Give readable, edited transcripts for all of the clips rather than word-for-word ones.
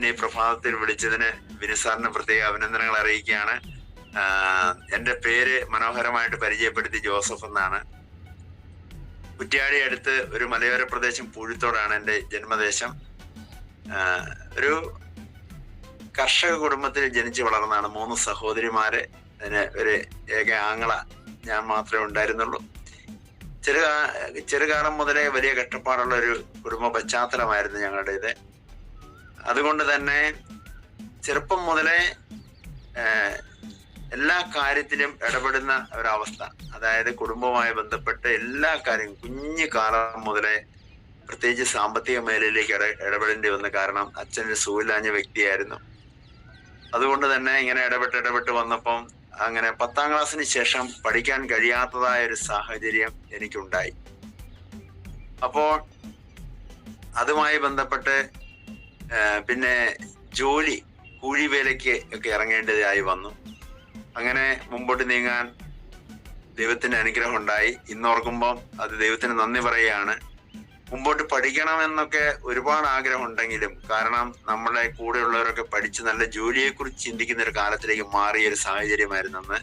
എന്നെ ഈ പ്രഭാതത്തിൽ വിളിച്ചതിന് വിനുസാറിന് പ്രത്യേക അഭിനന്ദനങ്ങൾ അറിയിക്കുകയാണ്. എൻ്റെ പേര് മനോഹരമായിട്ട് പരിചയപ്പെടുത്തി ജോസഫ് എന്നാണ്. കുറ്റ്യാടി അടുത്ത് ഒരു മലയോര പ്രദേശം പൂഴിത്തോടാണ് എൻ്റെ ജന്മദേശം. ഒരു കർഷക കുടുംബത്തിൽ ജനിച്ചു വളർന്നാണ്. 3 സഹോദരിമാര്, അതിന് ഒരു ഏക ആങ്ങള ഞാൻ മാത്രമേ ഉണ്ടായിരുന്നുള്ളൂ. ചെറുകാലം മുതലേ വലിയ കഷ്ടപ്പാടുള്ള ഒരു കുടുംബ പശ്ചാത്തലമായിരുന്നു ഞങ്ങളുടേത്. അതുകൊണ്ട് തന്നെ ചെറുപ്പം മുതലേ എല്ലാ കാര്യത്തിലും ഇടപെടുന്ന ഒരവസ്ഥ, അതായത് കുടുംബവുമായി ബന്ധപ്പെട്ട് എല്ലാ കാര്യവും കുഞ്ഞു കാലം മുതലേ, പ്രത്യേകിച്ച് സാമ്പത്തിക മേഖലയിലേക്ക് ഇടപെടേണ്ടി വന്നു. കാരണം അച്ഛനൊരു സുഖമില്ലാഞ്ഞ വ്യക്തിയായിരുന്നു. അതുകൊണ്ട് തന്നെ ഇങ്ങനെ ഇടപെട്ട് വന്നപ്പം അങ്ങനെ 10ാം ക്ലാസ്സിന് ശേഷം പഠിക്കാൻ കഴിയാത്തതായ ഒരു സാഹചര്യം എനിക്കുണ്ടായി. അപ്പോൾ അതുമായി ബന്ധപ്പെട്ട് പിന്നെ കൂലിവേലയ്ക്ക് ഒക്കെ ഇറങ്ങേണ്ടതായി വന്നു. അങ്ങനെ മുമ്പോട്ട് നീങ്ങാൻ ദൈവത്തിന്റെ അനുഗ്രഹം ഉണ്ടായി. ഇന്നോർക്കുമ്പം അത് ദൈവത്തിന് നന്ദി പറയുകയാണ്. മുമ്പോട്ട് പഠിക്കണമെന്നൊക്കെ ഒരുപാട് ആഗ്രഹം ഉണ്ടെങ്കിലും, കാരണം നമ്മളെ കൂടെയുള്ളവരൊക്കെ പഠിച്ച് നല്ല ജോലിയെക്കുറിച്ച് ചിന്തിക്കുന്ന ഒരു കാലത്തിലേക്ക് മാറിയ ഒരു സാഹചര്യമായിരുന്നു അന്ന്.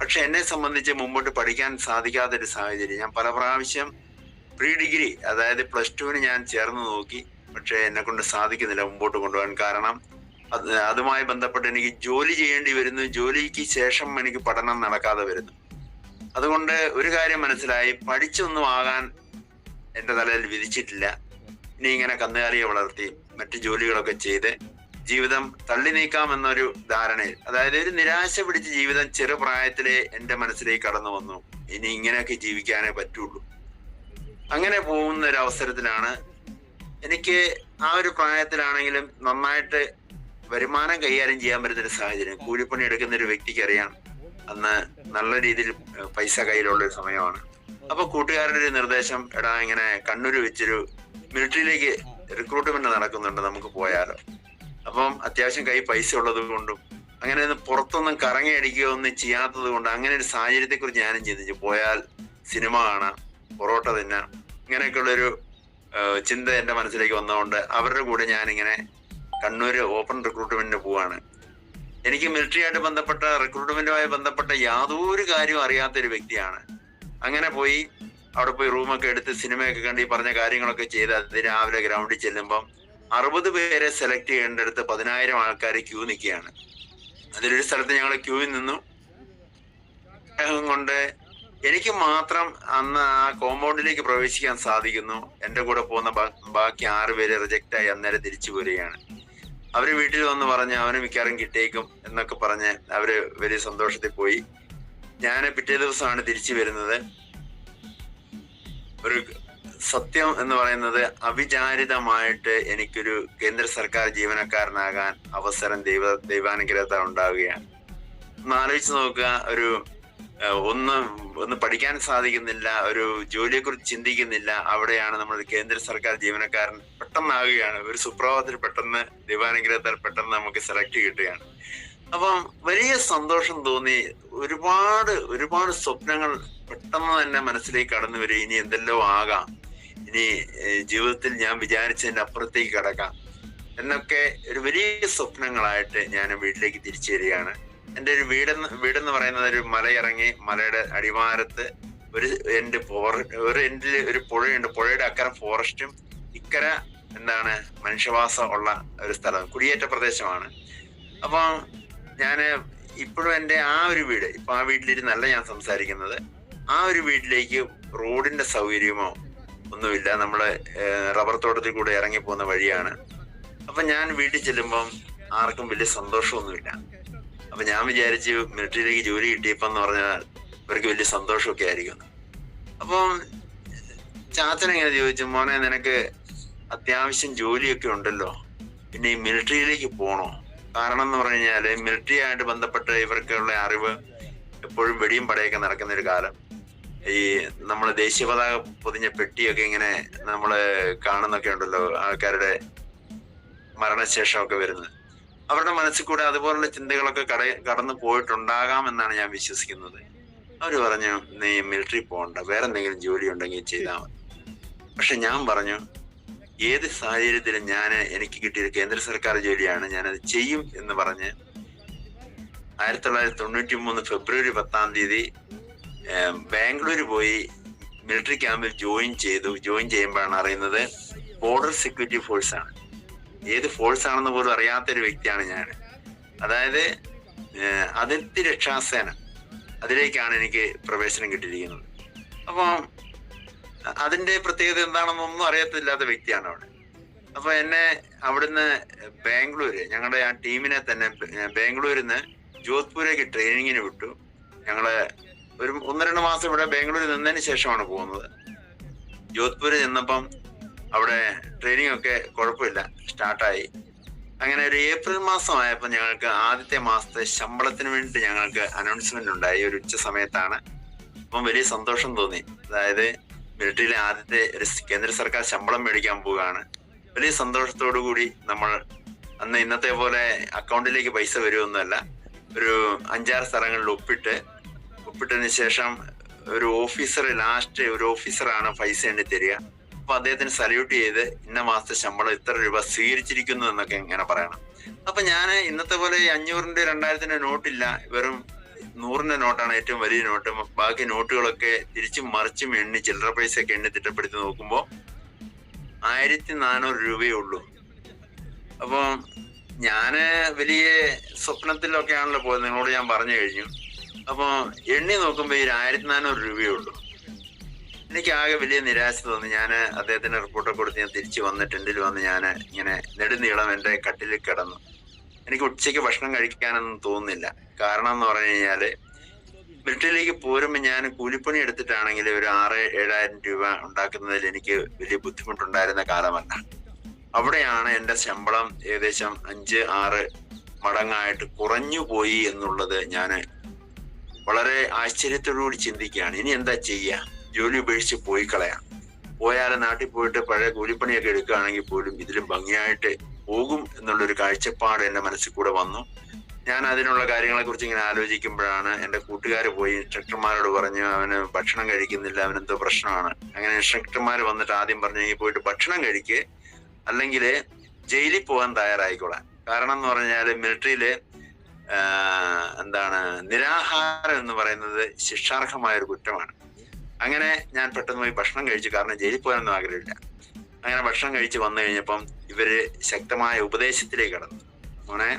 പക്ഷെ എന്നെ സംബന്ധിച്ച് മുമ്പോട്ട് പഠിക്കാൻ സാധിക്കാത്തൊരു സാഹചര്യം. ഞാൻ പല പ്രാവശ്യം പ്രീ ഡിഗ്രി, അതായത് +2 ഞാൻ ചേർന്ന് നോക്കി. പക്ഷെ എന്നെ കൊണ്ട് സാധിക്കുന്നില്ല മുമ്പോട്ട് കൊണ്ടുപോകാൻ. കാരണം അതുമായി ബന്ധപ്പെട്ട് എനിക്ക് ജോലി ചെയ്യേണ്ടി വരുന്നു. ജോലിക്ക് ശേഷം എനിക്ക് പഠനം നടക്കാതെ വരുന്നു. അതുകൊണ്ട് ഒരു കാര്യം മനസ്സിലായി, പഠിച്ചൊന്നും ആകാൻ എൻ്റെ തലയിൽ വിധിച്ചിട്ടില്ല. ഇനി ഇങ്ങനെ കന്നുകാലിയെ വളർത്തി മറ്റു ജോലികളൊക്കെ ചെയ്ത് ജീവിതം തള്ളി നീക്കാം എന്നൊരു ധാരണയിൽ, അതായത് ഒരു നിരാശ പിടിച്ച ജീവിതം ചെറുപ്രായത്തിലെ എൻ്റെ മനസ്സിലേക്ക് കടന്നു വന്നു. ഇനി ഇങ്ങനെയൊക്കെ ജീവിക്കാനേ പറ്റുള്ളൂ. അങ്ങനെ പോകുന്ന ഒരു അവസരത്തിലാണ് എനിക്ക് ആ ഒരു പ്രായത്തിലാണെങ്കിലും നന്നായിട്ട് വരുമാനം കൈകാര്യം ചെയ്യാൻ പറ്റുന്നൊരു സാഹചര്യം. കൂലിപ്പണി എടുക്കുന്ന ഒരു വ്യക്തിക്ക് അറിയാം അന്ന് നല്ല രീതിയിൽ പൈസ കയ്യിലുള്ളൊരു സമയമാണ്. അപ്പൊ കൂട്ടുകാരുടെ ഒരു നിർദ്ദേശം, എടാ ഇങ്ങനെ കണ്ണൂര് വെച്ചൊരു മിലിറ്ററിയിലേക്ക് റിക്രൂട്ട്മെന്റ് നടക്കുന്നുണ്ട്, നമുക്ക് പോയാലോ. അപ്പം അത്യാവശ്യം കൈ പൈസ ഉള്ളത് കൊണ്ടും അങ്ങനെ ഒന്നും പുറത്തൊന്നും കറങ്ങി അടിക്കുകയോ ഒന്നും ചെയ്യാത്തത് കൊണ്ട് അങ്ങനെ ഒരു സാഹചര്യത്തെ കുറിച്ച് ഞാനും ചിന്തിച്ചു. പോയാൽ സിനിമ കാണാം, പൊറോട്ട തിന്നാം, ഇങ്ങനെയൊക്കെയുള്ളൊരു ചിന്ത എൻ്റെ മനസ്സിലേക്ക് വന്നതുകൊണ്ട് അവരുടെ കൂടെ ഞാനിങ്ങനെ കണ്ണൂര് ഓപ്പൺ റിക്രൂട്ട്മെന്റിന് പോവാണ്. എനിക്ക് മിലിറ്ററിയായിട്ട് ബന്ധപ്പെട്ട റിക്രൂട്ട്മെന്റുമായി ബന്ധപ്പെട്ട യാതൊരു കാര്യവും അറിയാത്തൊരു വ്യക്തിയാണ്. അങ്ങനെ പോയി അവിടെ പോയി റൂമൊക്കെ എടുത്ത് സിനിമയൊക്കെ കണ്ട് ഈ പറഞ്ഞ കാര്യങ്ങളൊക്കെ ചെയ്ത് അത് രാവിലെ ഗ്രൗണ്ടിൽ ചെല്ലുമ്പം 60 പേരെ സെലക്ട് ചെയ്യേണ്ടടുത്ത് 10,000 ആൾക്കാർ ക്യൂ നിൽക്കുകയാണ്. അതിലൊരു സ്ഥലത്ത് ഞങ്ങൾ ക്യൂവിൽ നിന്നു. കൊണ്ട് എനിക്ക് മാത്രം അന്ന് ആ കോമ്പൗണ്ടിലേക്ക് പ്രവേശിക്കാൻ സാധിക്കുന്നു. എൻ്റെ കൂടെ പോകുന്ന ബാക്കി 6 പേര് റിജക്റ്റായി അന്നേരം തിരിച്ചു പോരുകയാണ്. അവര് വീട്ടിൽ വന്ന് പറഞ്ഞ് അവന് മിക്കവാറും കിട്ടേക്കും എന്നൊക്കെ പറഞ്ഞ് അവര് വലിയ സന്തോഷത്തിൽ പോയി. ഞാൻ പിറ്റേ ദിവസമാണ് തിരിച്ചു വരുന്നത്. ഒരു സത്യം എന്ന് പറയുന്നത്, അവിചാരിതമായിട്ട് എനിക്കൊരു കേന്ദ്ര സർക്കാർ ജീവനക്കാരനാകാൻ അവസരം ദൈവാനുഗ്രഹത്താൽ ഉണ്ടാവുകയാണ്. ഒന്ന് ആലോചിച്ച് നോക്കുക, ഒന്ന് പഠിക്കാൻ സാധിക്കുന്നില്ല, ഒരു ജോലിയെ കുറിച്ച് ചിന്തിക്കുന്നില്ല. അവിടെയാണ് നമ്മൾ കേന്ദ്ര സർക്കാർ ജീവനക്കാരൻ പെട്ടെന്നാകുകയാണ്. ഒരു സുപ്രഭാതത്തിൽ പെട്ടെന്ന് ദൈവാനുഗ്രഹത്താൽ പെട്ടെന്ന് നമുക്ക് സെലക്ട് കിട്ടുകയാണ്. അപ്പം വലിയ സന്തോഷം തോന്നി. ഒരുപാട് സ്വപ്നങ്ങൾ പെട്ടെന്ന് തന്നെ മനസ്സിലേക്ക് കടന്നു വരും. ഇനി എന്തെല്ലോ ആകാം, ഇനി ജീവിതത്തിൽ ഞാൻ വിചാരിച്ചതിന്റെ അപ്പുറത്തേക്ക് കടക്കാം എന്നൊക്കെ ഒരു വലിയ സ്വപ്നങ്ങളായിട്ട് ഞാൻ വീട്ടിലേക്ക് തിരിച്ചു വരികയാണ്. എൻ്റെ ഒരു വീടെന്ന് പറയുന്നത് ഒരു മലയിറങ്ങി മലയുടെ അടിവാരത്ത് ഒരു എൻഡിൽ ഒരു പുഴയുണ്ട്. പുഴയുടെ അക്കരെ ഫോറസ്റ്റും ഇക്കര മനുഷ്യവാസം ഉള്ള ഒരു സ്ഥലം, കുടിയേറ്റ പ്രദേശമാണ്. അപ്പം ഞാൻ ഇപ്പോഴും എൻ്റെ ആ ഒരു വീട്, ഇപ്പൊ ആ വീട്ടിലിരുന്നല്ല ഞാൻ സംസാരിക്കുന്നത്, ആ ഒരു വീട്ടിലേക്ക് റോഡിന്റെ സൗകര്യമോ ഒന്നുമില്ല. നമ്മള് റബ്ബർ തോട്ടത്തിൽ കൂടെ ഇറങ്ങി പോകുന്ന വഴിയാണ്. അപ്പൊ ഞാൻ വീട്ടിൽ ചെല്ലുമ്പം ആർക്കും വലിയ സന്തോഷമൊന്നുമില്ല. അപ്പൊ ഞാൻ വിചാരിച്ചു മിലിറ്ററിയിലേക്ക് ജോലി കിട്ടിയപ്പോന്ന് പറഞ്ഞാൽ ഇവർക്ക് വലിയ സന്തോഷമൊക്കെ ആയിരിക്കും. അപ്പം ചാച്ചൻ എങ്ങനെ ചോദിച്ചു, മോനെ നിനക്ക് അത്യാവശ്യം ജോലിയൊക്കെ ഉണ്ടല്ലോ, പിന്നെ ഈ മിലിറ്ററിയിലേക്ക് പോണോ? കാരണം എന്ന് പറഞ്ഞു കഴിഞ്ഞാല് മിലിറ്ററി ആയിട്ട് ബന്ധപ്പെട്ട് ഇവർക്കുള്ള അറിവ് എപ്പോഴും വെടിയും പടയൊക്കെ നടക്കുന്ന ഒരു കാലം. ഈ നമ്മള് ദേശീയ പതാക പൊതിഞ്ഞ പെട്ടിയൊക്കെ ഇങ്ങനെ നമ്മള് കാണുന്നൊക്കെ ഉണ്ടല്ലോ, ആൾക്കാരുടെ മരണശേഷമൊക്കെ വരുന്നത്. അവരുടെ മനസ്സിൽ കൂടെ അതുപോലുള്ള ചിന്തകളൊക്കെ കടന്നു പോയിട്ടുണ്ടാകാം എന്നാണ് ഞാൻ വിശ്വസിക്കുന്നത്. അവര് പറഞ്ഞു, നീ മിലിറ്ററി പോകണ്ട, വേറെ എന്തെങ്കിലും ജോലി ഉണ്ടെങ്കിൽ ചെയ്താൽ മതി. പക്ഷെ ഞാൻ പറഞ്ഞു, ഏത് സാഹചര്യത്തിലും എനിക്ക് കിട്ടിയത് കേന്ദ്ര സർക്കാർ ജോലിയാണ്, ഞാനത് ചെയ്യും എന്ന് പറഞ്ഞ് 1993 ഫെബ്രുവരി 10 ബാംഗ്ലൂർ പോയി മിലിറ്ററി ക്യാമ്പിൽ ജോയിൻ ചെയ്തു. ജോയിൻ ചെയ്യുമ്പോഴാണ് അറിയുന്നത് ബോർഡർ സെക്യൂരിറ്റി ഫോഴ്സ് ആണ്. ഏത് ഫോഴ്സ് ആണെന്ന് പോലും അറിയാത്തൊരു വ്യക്തിയാണ് ഞാൻ. അതായത് അതിർത്തി രക്ഷാസേന, അതിലേക്കാണ് എനിക്ക് പ്രവേശനം കിട്ടിയിരിക്കുന്നത്. അപ്പം അതിന്റെ പ്രത്യേകത എന്താണെന്നൊന്നും അറിയത്തില്ലാത്ത വ്യക്തിയാണ് അവിടെ. അപ്പൊ എന്നെ അവിടുന്ന് ബാംഗ്ലൂര്, ഞങ്ങളുടെ ആ ടീമിനെ തന്നെ ബാംഗ്ലൂരിൽ നിന്ന് ജോധ്പൂരേക്ക് ട്രെയിനിങ്ങിന് വിട്ടു. ഞങ്ങള് ഒരു 1-2 മാസം ഇവിടെ ബാംഗ്ലൂരിൽ നിന്നതിന് ശേഷമാണ് പോകുന്നത്. ജോധ്പൂര് ചെന്നപ്പം അവിടെ ട്രെയിനിങ് ഒക്കെ കുഴപ്പമില്ല, സ്റ്റാർട്ടായി. അങ്ങനെ ഒരു ഏപ്രിൽ മാസം ആയപ്പോൾ ഞങ്ങൾക്ക് ആദ്യത്തെ മാസത്തെ ശമ്പളത്തിന് വേണ്ടി ഞങ്ങൾക്ക് അനൗൺസ്മെന്റ് ഉണ്ടായി. ഒരു ഉച്ച സമയത്താണ്. അപ്പം വലിയ സന്തോഷം തോന്നി. അതായത് മിലിറ്ററിയിലെ ആദ്യത്തെ കേന്ദ്ര സർക്കാർ ശമ്പളം മേടിക്കാൻ പോവുകയാണ്. വലിയ സന്തോഷത്തോടു കൂടി നമ്മൾ അന്ന് ഇന്നത്തെ പോലെ അക്കൗണ്ടിലേക്ക് പൈസ വരുമൊന്നുമല്ല, ഒരു 5-6 സ്ഥലങ്ങളിൽ ഒപ്പിട്ടതിന് ശേഷം ഒരു ലാസ്റ്റ് ഒരു ഓഫീസറാണ് പൈസ എണ്ണി തരിക. അപ്പൊ അദ്ദേഹത്തിന് സല്യൂട്ട് ചെയ്ത് ഇന്ന മാസത്തെ ശമ്പളം ഇത്ര രൂപ സ്വീകരിച്ചിരിക്കുന്നു എന്നൊക്കെ ഇങ്ങനെ പറയണം. അപ്പൊ ഞാൻ ഇന്നത്തെ പോലെ 500-ന്റെ 2000-ന്റെ നോട്ടില്ല, വെറും 100-ന്റെ നോട്ടാണ് ഏറ്റവും വലിയ നോട്ട്. ബാക്കി നോട്ടുകളൊക്കെ തിരിച്ചും മറിച്ചും എണ്ണി ചില്ലറ പൈസ ഒക്കെ എണ്ണി തിട്ടപ്പെടുത്തി നോക്കുമ്പോ 1400 രൂപയേ ഉള്ളൂ. അപ്പൊ ഞാന് വലിയ സ്വപ്നത്തിലൊക്കെ ആണല്ലോ പോയത്, നിങ്ങളോട് ഞാൻ പറഞ്ഞു കഴിഞ്ഞു. അപ്പൊ എണ്ണി നോക്കുമ്പോ 1400 രൂപയേ ഉള്ളൂ. എനിക്ക് ആകെ വലിയ നിരാശ തോന്നി. ഞാൻ അദ്ദേഹത്തിന്റെ റിപ്പോർട്ടൊക്കെ കൊടുത്ത് ഞാൻ തിരിച്ചു വന്ന് ടെന്റിൽ വന്ന് ഞാൻ ഇങ്ങനെ നെടുനീളം എന്റെ കട്ടിലിൽ കിടന്നു. എനിക്ക് ഉച്ചയ്ക്ക് ഭക്ഷണം കഴിക്കാനൊന്നും തോന്നുന്നില്ല. കാരണം എന്ന് പറഞ്ഞു കഴിഞ്ഞാല് മിലിറ്ററിയിലേക്ക് പോരുമ്പോൾ ഞാൻ കൂലിപ്പണി എടുത്തിട്ടാണെങ്കിൽ ഒരു 6,000-7,000 രൂപ ഉണ്ടാക്കുന്നതിൽ എനിക്ക് വലിയ ബുദ്ധിമുട്ടുണ്ടായിരുന്ന കാലമല്ല. അവിടെയാണ് എന്റെ ശമ്പളം ഏകദേശം 5-6 മടങ്ങായിട്ട് കുറഞ്ഞു പോയി എന്നുള്ളത് ഞാൻ വളരെ ആശ്ചര്യത്തോടുകൂടി ചിന്തിക്കുകയാണ്. ഇനി എന്താ ചെയ്യുക? ജോലി ഉപേക്ഷിച്ച് പോയി കളയാം. പോയാലും നാട്ടിൽ പോയിട്ട് പഴയ കൂലിപ്പണിയൊക്കെ എടുക്കുകയാണെങ്കിൽ പോലും ഇതിലും ഭംഗിയായിട്ട് പോകും എന്നുള്ളൊരു കാഴ്ചപ്പാട് എന്റെ മനസ്സിൽ കൂടെ വന്നു. ഞാൻ അതിനുള്ള കാര്യങ്ങളെ കുറിച്ച് ഇങ്ങനെ ആലോചിക്കുമ്പോഴാണ് എന്റെ കൂട്ടുകാർ പോയി ഇൻസ്ട്രക്ടർമാരോട് പറഞ്ഞു, അവന് ഭക്ഷണം കഴിക്കുന്നില്ല, അവനെന്തോ പ്രശ്നമാണ്. അങ്ങനെ ഇൻസ്ട്രക്ടർമാർ വന്നിട്ട് ആദ്യം പറഞ്ഞു, ഈ പോയിട്ട് ഭക്ഷണം കഴിക്ക്, അല്ലെങ്കിൽ ജയിലിൽ പോകാൻ തയ്യാറായിക്കോളാം. കാരണം എന്ന് പറഞ്ഞാൽ മിലിറ്ററിയില് നിരാഹാരം എന്ന് പറയുന്നത് ശിക്ഷാർഹമായ ഒരു കുറ്റമാണ്. അങ്ങനെ ഞാൻ പെട്ടെന്ന് പോയി ഭക്ഷണം കഴിച്ചു. കാരണം ജയിലിൽ പോകാനൊന്നും ആഗ്രഹമില്ല. അങ്ങനെ ഭക്ഷണം കഴിച്ച് വന്നു കഴിഞ്ഞപ്പം ഇവര് ശക്തമായ ഉപദേശത്തിലേക്ക് കടന്നു. മോനെ,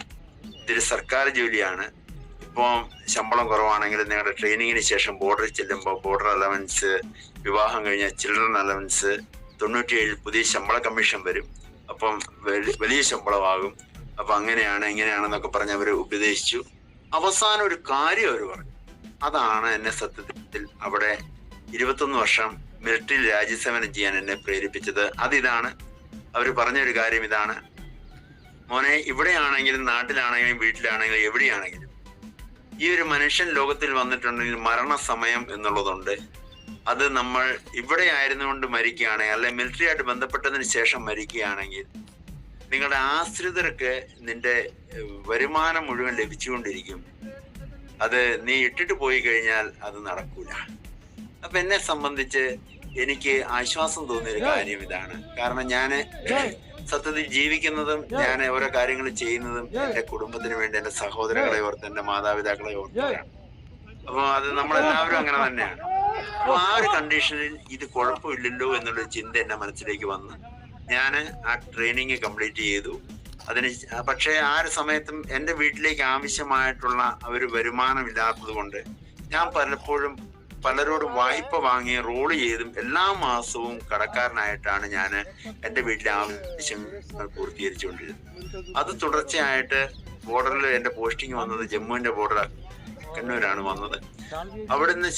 ഇതൊരു സർക്കാർ ജോലിയാണ്. ഇപ്പം ശമ്പളം കുറവാണെങ്കിൽ നിങ്ങളുടെ ട്രെയിനിങ്ങിന് ശേഷം ബോർഡറിൽ ചെല്ലുമ്പോൾ ബോർഡർ അലവൻസ്, വിവാഹം കഴിഞ്ഞ ചിൽഡ്രൻ അലവൻസ്, 97 പുതിയ ശമ്പള കമ്മീഷൻ വരും. അപ്പം വലിയ ശമ്പളമാകും. അപ്പൊ അങ്ങനെയാണ് ഇങ്ങനെയാണെന്നൊക്കെ പറഞ്ഞ് അവര് ഉപദേശിച്ചു. അവസാനം ഒരു കാര്യം അവർ പറഞ്ഞു. അതാണ് എന്നെ സത്യത്തിൽ അവിടെ 21 വർഷം മിലിറ്ററിയിൽ രാജ്യസേവനം ചെയ്യാൻ എന്നെ പ്രേരിപ്പിച്ചത്. അതിതാണ് അവർ പറഞ്ഞൊരു കാര്യം. ഇതാണ്, മോനെ, ഇവിടെയാണെങ്കിലും നാട്ടിലാണെങ്കിലും വീട്ടിലാണെങ്കിലും എവിടെയാണെങ്കിലും ഈ ഒരു മനുഷ്യൻ ലോകത്തിൽ വന്നിട്ടുണ്ടെങ്കിൽ മരണസമയം എന്നുള്ളതുണ്ട്. അത് നമ്മൾ ഇവിടെ ആയിരുന്നുകൊണ്ട് മരിക്കുകയാണെങ്കിൽ, അല്ലെ മിലിറ്ററി ആയിട്ട് ബന്ധപ്പെട്ടതിന് ശേഷം മരിക്കുകയാണെങ്കിൽ, നിങ്ങളുടെ ആശ്രിതർക്ക് നിന്റെ വരുമാനം മുഴുവൻ ലഭിച്ചുകൊണ്ടിരിക്കും. അത് നീ ഇട്ടിട്ട് പോയി കഴിഞ്ഞാൽ അത് നടക്കൂല. അപ്പൊ എന്നെ സംബന്ധിച്ച് എനിക്ക് ആശ്വാസം തോന്നിയൊരു കാര്യം ഇതാണ്. കാരണം ഞാന് സത്യത്തിൽ ജീവിക്കുന്നതും ഞാൻ ഓരോ കാര്യങ്ങൾ ചെയ്യുന്നതും എന്റെ കുടുംബത്തിന് വേണ്ടി, എന്റെ സഹോദരങ്ങളെ ഓർത്ത്, എന്റെ മാതാപിതാക്കളെ ഓർത്താണ്. അപ്പൊ അത് നമ്മളെല്ലാവരും അങ്ങനെ തന്നെയാണ്. അപ്പൊ ആ ഒരു കണ്ടീഷനിൽ ഇത് കുഴപ്പമില്ലല്ലോ എന്നുള്ളൊരു ചിന്ത എന്റെ മനസ്സിലേക്ക് വന്ന് ഞാൻ ആ ട്രെയിനിങ് കംപ്ലീറ്റ് ചെയ്തു. പക്ഷേ ആ ഒരു സമയത്തും എൻ്റെ വീട്ടിലേക്ക് ആവശ്യമായിട്ടുള്ള ഒരു വരുമാനം ഇല്ലാത്തത് കൊണ്ട് ഞാൻ പലപ്പോഴും പലരോടും വായ്പ വാങ്ങി റോൾ ചെയ്തും എല്ലാ മാസവും കടക്കാരനായിട്ടാണ് ഞാൻ എൻ്റെ വീട്ടിലെ ആവശ്യങ്ങൾ പൂർത്തീകരിച്ചുകൊണ്ടിരുന്നത്. അത് തുടർച്ചയായിട്ട് ബോർഡറിൽ എൻ്റെ പോസ്റ്റിംഗ് വന്നത് ജമ്മുവിന്റെ ബോർഡർ കണ്ണൂരാണ് വന്നത്. അവിടുന്ന്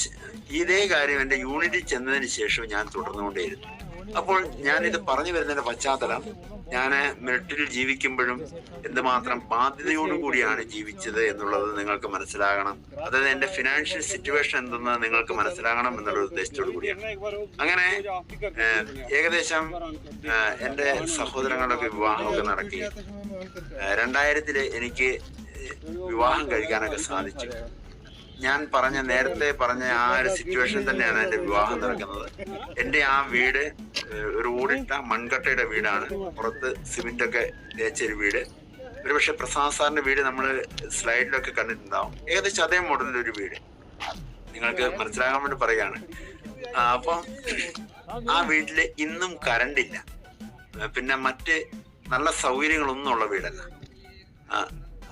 ഇതേ കാര്യം എൻ്റെ യൂണിറ്റിൽ ചെന്നതിന് ശേഷം ഞാൻ തുടർന്നുകൊണ്ടേയിരുന്നു. അപ്പോൾ ഞാനിത് പറഞ്ഞു വരുന്നതിന്റെ പശ്ചാത്തലം, ഞാൻ മിലിറ്ററിയിൽ ജീവിക്കുമ്പോഴും എന്തുമാത്രം ബാധ്യതയോടുകൂടിയാണ് ജീവിച്ചത് എന്നുള്ളത് നിങ്ങൾക്ക് മനസ്സിലാകണം. അതായത് എന്റെ ഫിനാൻഷ്യൽ സിറ്റുവേഷൻ എന്തെന്ന് നിങ്ങൾക്ക് മനസ്സിലാകണം എന്നുള്ള ഉദ്ദേശത്തോടു കൂടിയാണ്. അങ്ങനെ ഏകദേശം എന്റെ സഹോദരങ്ങളുടെയൊക്കെ വിവാഹമൊക്കെ നടക്കി 2000 എനിക്ക് വിവാഹം കഴിക്കാനൊക്കെ സാധിച്ചു. ഞാൻ നേരത്തെ പറഞ്ഞ ആ ഒരു സിറ്റുവേഷൻ തന്നെയാണ് എന്റെ വിവാഹം നടക്കുന്നത്. എന്റെ ആ വീട് ഒരു ഓടിട്ട മൺകട്ടയുടെ വീടാണ്, പുറത്ത് സിമെന്റ് ഒക്കെ തേച്ചൊരു വീട്. ഒരുപക്ഷെ പ്രസാദ് സാറിന്റെ വീട് നമ്മൾ സ്ലൈഡിലൊക്കെ കണ്ടിട്ടുണ്ടാവും. ഏകദേശം അതേ മോഡലിലൊരു വീട്, നിങ്ങൾക്ക് മനസ്സിലാകാൻ വേണ്ടി പറയാണ്. അപ്പം ആ വീട്ടില് ഇന്നും കറണ്ട് ഇല്ല, പിന്നെ മറ്റ് നല്ല സൗകര്യങ്ങളൊന്നും ഉള്ള വീടല്ല.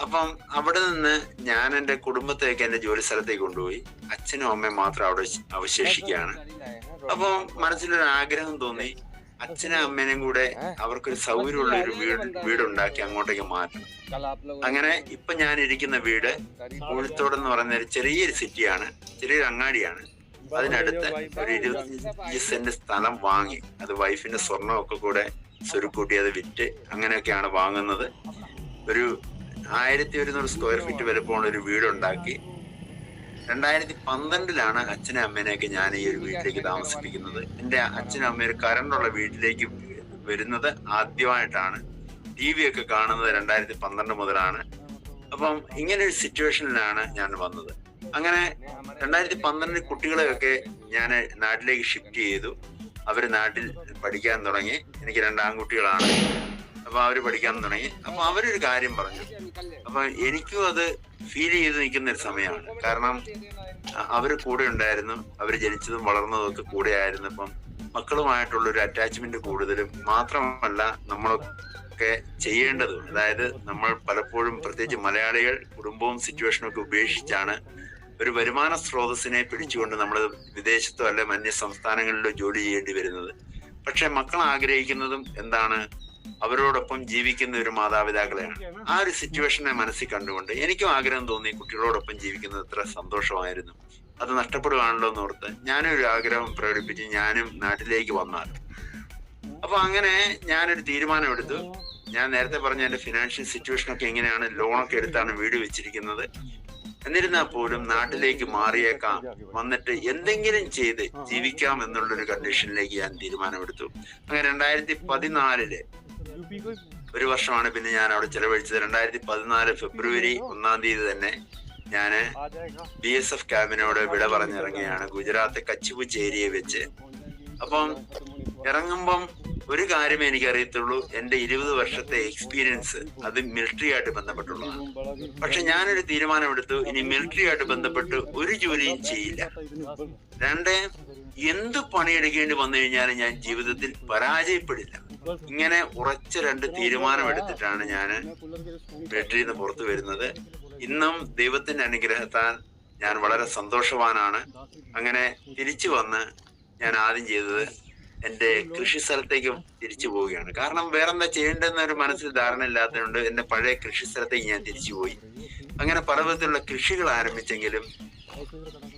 അപ്പം അവിടെ നിന്ന് ഞാൻ എൻ്റെ കുടുംബത്തേക്ക് എൻ്റെ ജോലി സ്ഥലത്തേക്ക് കൊണ്ടുപോയി. അച്ഛനും അമ്മയും മാത്രം അവിടെ അവശേഷിക്കുകയാണ്. അപ്പം മനസ്സിലൊരു ആഗ്രഹം തോന്നി, അച്ഛനും അമ്മേനും കൂടെ അവർക്കൊരു സൗകര്യമുള്ള ഒരു വീടുണ്ടാക്കി അങ്ങോട്ടേക്ക് മാറ്റണം. അങ്ങനെ ഇപ്പൊ ഞാൻ ഇരിക്കുന്ന വീട് കോഴിത്തോട് എന്ന് പറയുന്ന ഒരു ചെറിയൊരു സിറ്റിയാണ്, ചെറിയൊരു അങ്ങാടിയാണ്. അതിനടുത്ത് ഒരു 25 സെന്റ് സ്ഥലം വാങ്ങി, അത് വൈഫിന്റെ സ്വർണ്ണമൊക്കെ കൂടെ സ്വരുക്കൂട്ടി അത് വിറ്റ് അങ്ങനെയൊക്കെയാണ് വാങ്ങുന്നത്. ഒരു 1100 സ്ക്വയർ ഫീറ്റ് വലുപ്പമുള്ള ഒരു വീടുണ്ടാക്കി 2012 അച്ഛനും അമ്മേനെയൊക്കെ ഞാൻ ഈ ഒരു വീട്ടിലേക്ക് താമസിപ്പിക്കുന്നത്. എൻ്റെ അച്ഛനും അമ്മയും കറണ്ടുള്ള വീട്ടിലേക്ക് വരുന്നത് ആദ്യമായിട്ടാണ്. TV ഒക്കെ കാണുന്നത് 2012 മുതലാണ്. അപ്പം ഇങ്ങനെ ഒരു സിറ്റുവേഷനിലാണ് ഞാൻ വന്നത്. അങ്ങനെ 2012 കുട്ടികളെയൊക്കെ ഞാൻ നാട്ടിലേക്ക് ഷിഫ്റ്റ് ചെയ്തു. അവര് നാട്ടിൽ പഠിക്കാൻ തുടങ്ങി. എനിക്ക് 2 ആൺകുട്ടികളാണ്. അപ്പൊ അവര് പഠിക്കാൻ തുടങ്ങി. അപ്പൊ അവരൊരു കാര്യം പറഞ്ഞു. അപ്പൊ എനിക്കും അത് ഫീൽ ചെയ്ത് നിൽക്കുന്ന ഒരു സമയമാണ്. കാരണം അവര് കൂടെ ഉണ്ടായിരുന്നു, അവര് ജനിച്ചതും വളർന്നതും ഒക്കെ കൂടെ ആയിരുന്നു. ഇപ്പം മക്കളുമായിട്ടുള്ള ഒരു അറ്റാച്ച്മെന്റ് കൂടുതലും മാത്രമല്ല നമ്മളൊക്കെ ചെയ്യേണ്ടതും. അതായത് നമ്മൾ പലപ്പോഴും, പ്രത്യേകിച്ച് മലയാളികൾ, കുടുംബവും സിറ്റുവേഷനും ഒക്കെ ഉപേക്ഷിച്ചാണ് ഒരു വരുമാന സ്രോതസ്സിനെ പിടിച്ചുകൊണ്ട് നമ്മൾ വിദേശത്തോ അല്ലെ അന്യ സംസ്ഥാനങ്ങളിലോ ജോലി ചെയ്യേണ്ടി വരുന്നത്. പക്ഷെ മക്കൾ ആഗ്രഹിക്കുന്നതും എന്താണ്? അവരോടൊപ്പം ജീവിക്കുന്ന ഒരു മാതാപിതാക്കളെയാണ്. ആ ഒരു സിറ്റുവേഷനെ മനസ്സിൽ കണ്ടുകൊണ്ട് എനിക്കും ആഗ്രഹം തോന്നി, കുട്ടികളോടൊപ്പം ജീവിക്കുന്നത് എത്ര സന്തോഷമായിരുന്നു, അത് നഷ്ടപ്പെടുകയാണല്ലോ എന്നോർത്ത് ഞാനൊരു ആഗ്രഹം പ്രകടിപ്പിച്ച് ഞാനും നാട്ടിലേക്ക് വന്നാൽ. അപ്പൊ അങ്ങനെ ഞാനൊരു തീരുമാനം എടുത്തു. ഞാൻ നേരത്തെ പറഞ്ഞ എന്റെ ഫിനാൻഷ്യൽ സിറ്റുവേഷൻ ഒക്കെ എങ്ങനെയാണ്, ലോണൊക്കെ എടുത്താണ് വീട് വെച്ചിരിക്കുന്നത്. എന്നിരുന്നാൽ പോലും നാട്ടിലേക്ക് മാറിയേക്കാം, വന്നിട്ട് എന്തെങ്കിലും ചെയ്ത് ജീവിക്കാം എന്നുള്ളൊരു കണ്ടീഷനിലേക്ക് ഞാൻ തീരുമാനമെടുത്തു. അങ്ങനെ 2014 ഒരു വർഷമാണ് പിന്നെ ഞാൻ അവിടെ ചെലവഴിച്ചത്. 2014 ഫെബ്രുവരി 1-ാം തീയതി തന്നെ ഞാന് BSF ക്യാമ്പിനോട് വിട പറഞ്ഞിറങ്ങിയാണ്, ഗുജറാത്ത് കച്ച് പുച്ച് ഏരിയയിൽ വെച്ച്. അപ്പം ഇറങ്ങുമ്പം ഒരു കാര്യമേ എനിക്കറിയത്തുള്ളൂ, എന്റെ 20 വർഷത്തെ എക്സ്പീരിയൻസ് അത് മിലിറ്ററി ആയിട്ട് ബന്ധപ്പെട്ടുള്ളതാണ്. പക്ഷെ ഞാനൊരു തീരുമാനമെടുത്തു, ഇനി മിലിറ്ററി ആയിട്ട് ബന്ധപ്പെട്ട് ഒരു ജോലിയും ചെയ്യില്ല. 2, എന്ത് പണിയെടുക്കേണ്ടി വന്നു കഴിഞ്ഞാലും ഞാൻ ജീവിതത്തിൽ പരാജയപ്പെടില്ല. ഇങ്ങനെ ഉറച്ച 2 തീരുമാനമെടുത്തിട്ടാണ് ഞാൻ മിലിറ്ററിയിൽ നിന്ന് പുറത്തു വരുന്നത്. ഇന്നും ദൈവത്തിന്റെ അനുഗ്രഹത്താൽ ഞാൻ വളരെ സന്തോഷവാനാണ്. അങ്ങനെ തിരിച്ചു വന്ന് ഞാൻ ആദ്യം ചെയ്തത് എന്റെ കൃഷി സ്ഥലത്തേക്ക് തിരിച്ചു പോവുകയാണ്. കാരണം വേറെന്താ ചെയ്യേണ്ടതെന്നൊരു മനസ്സിൽ ധാരണ ഇല്ലാത്തതുകൊണ്ട് എന്റെ പഴയ കൃഷി സ്ഥലത്തേക്ക് ഞാൻ തിരിച്ചു പോയി. അങ്ങനെ പല വിധത്തിലുള്ള കൃഷികൾ ആരംഭിച്ചെങ്കിലും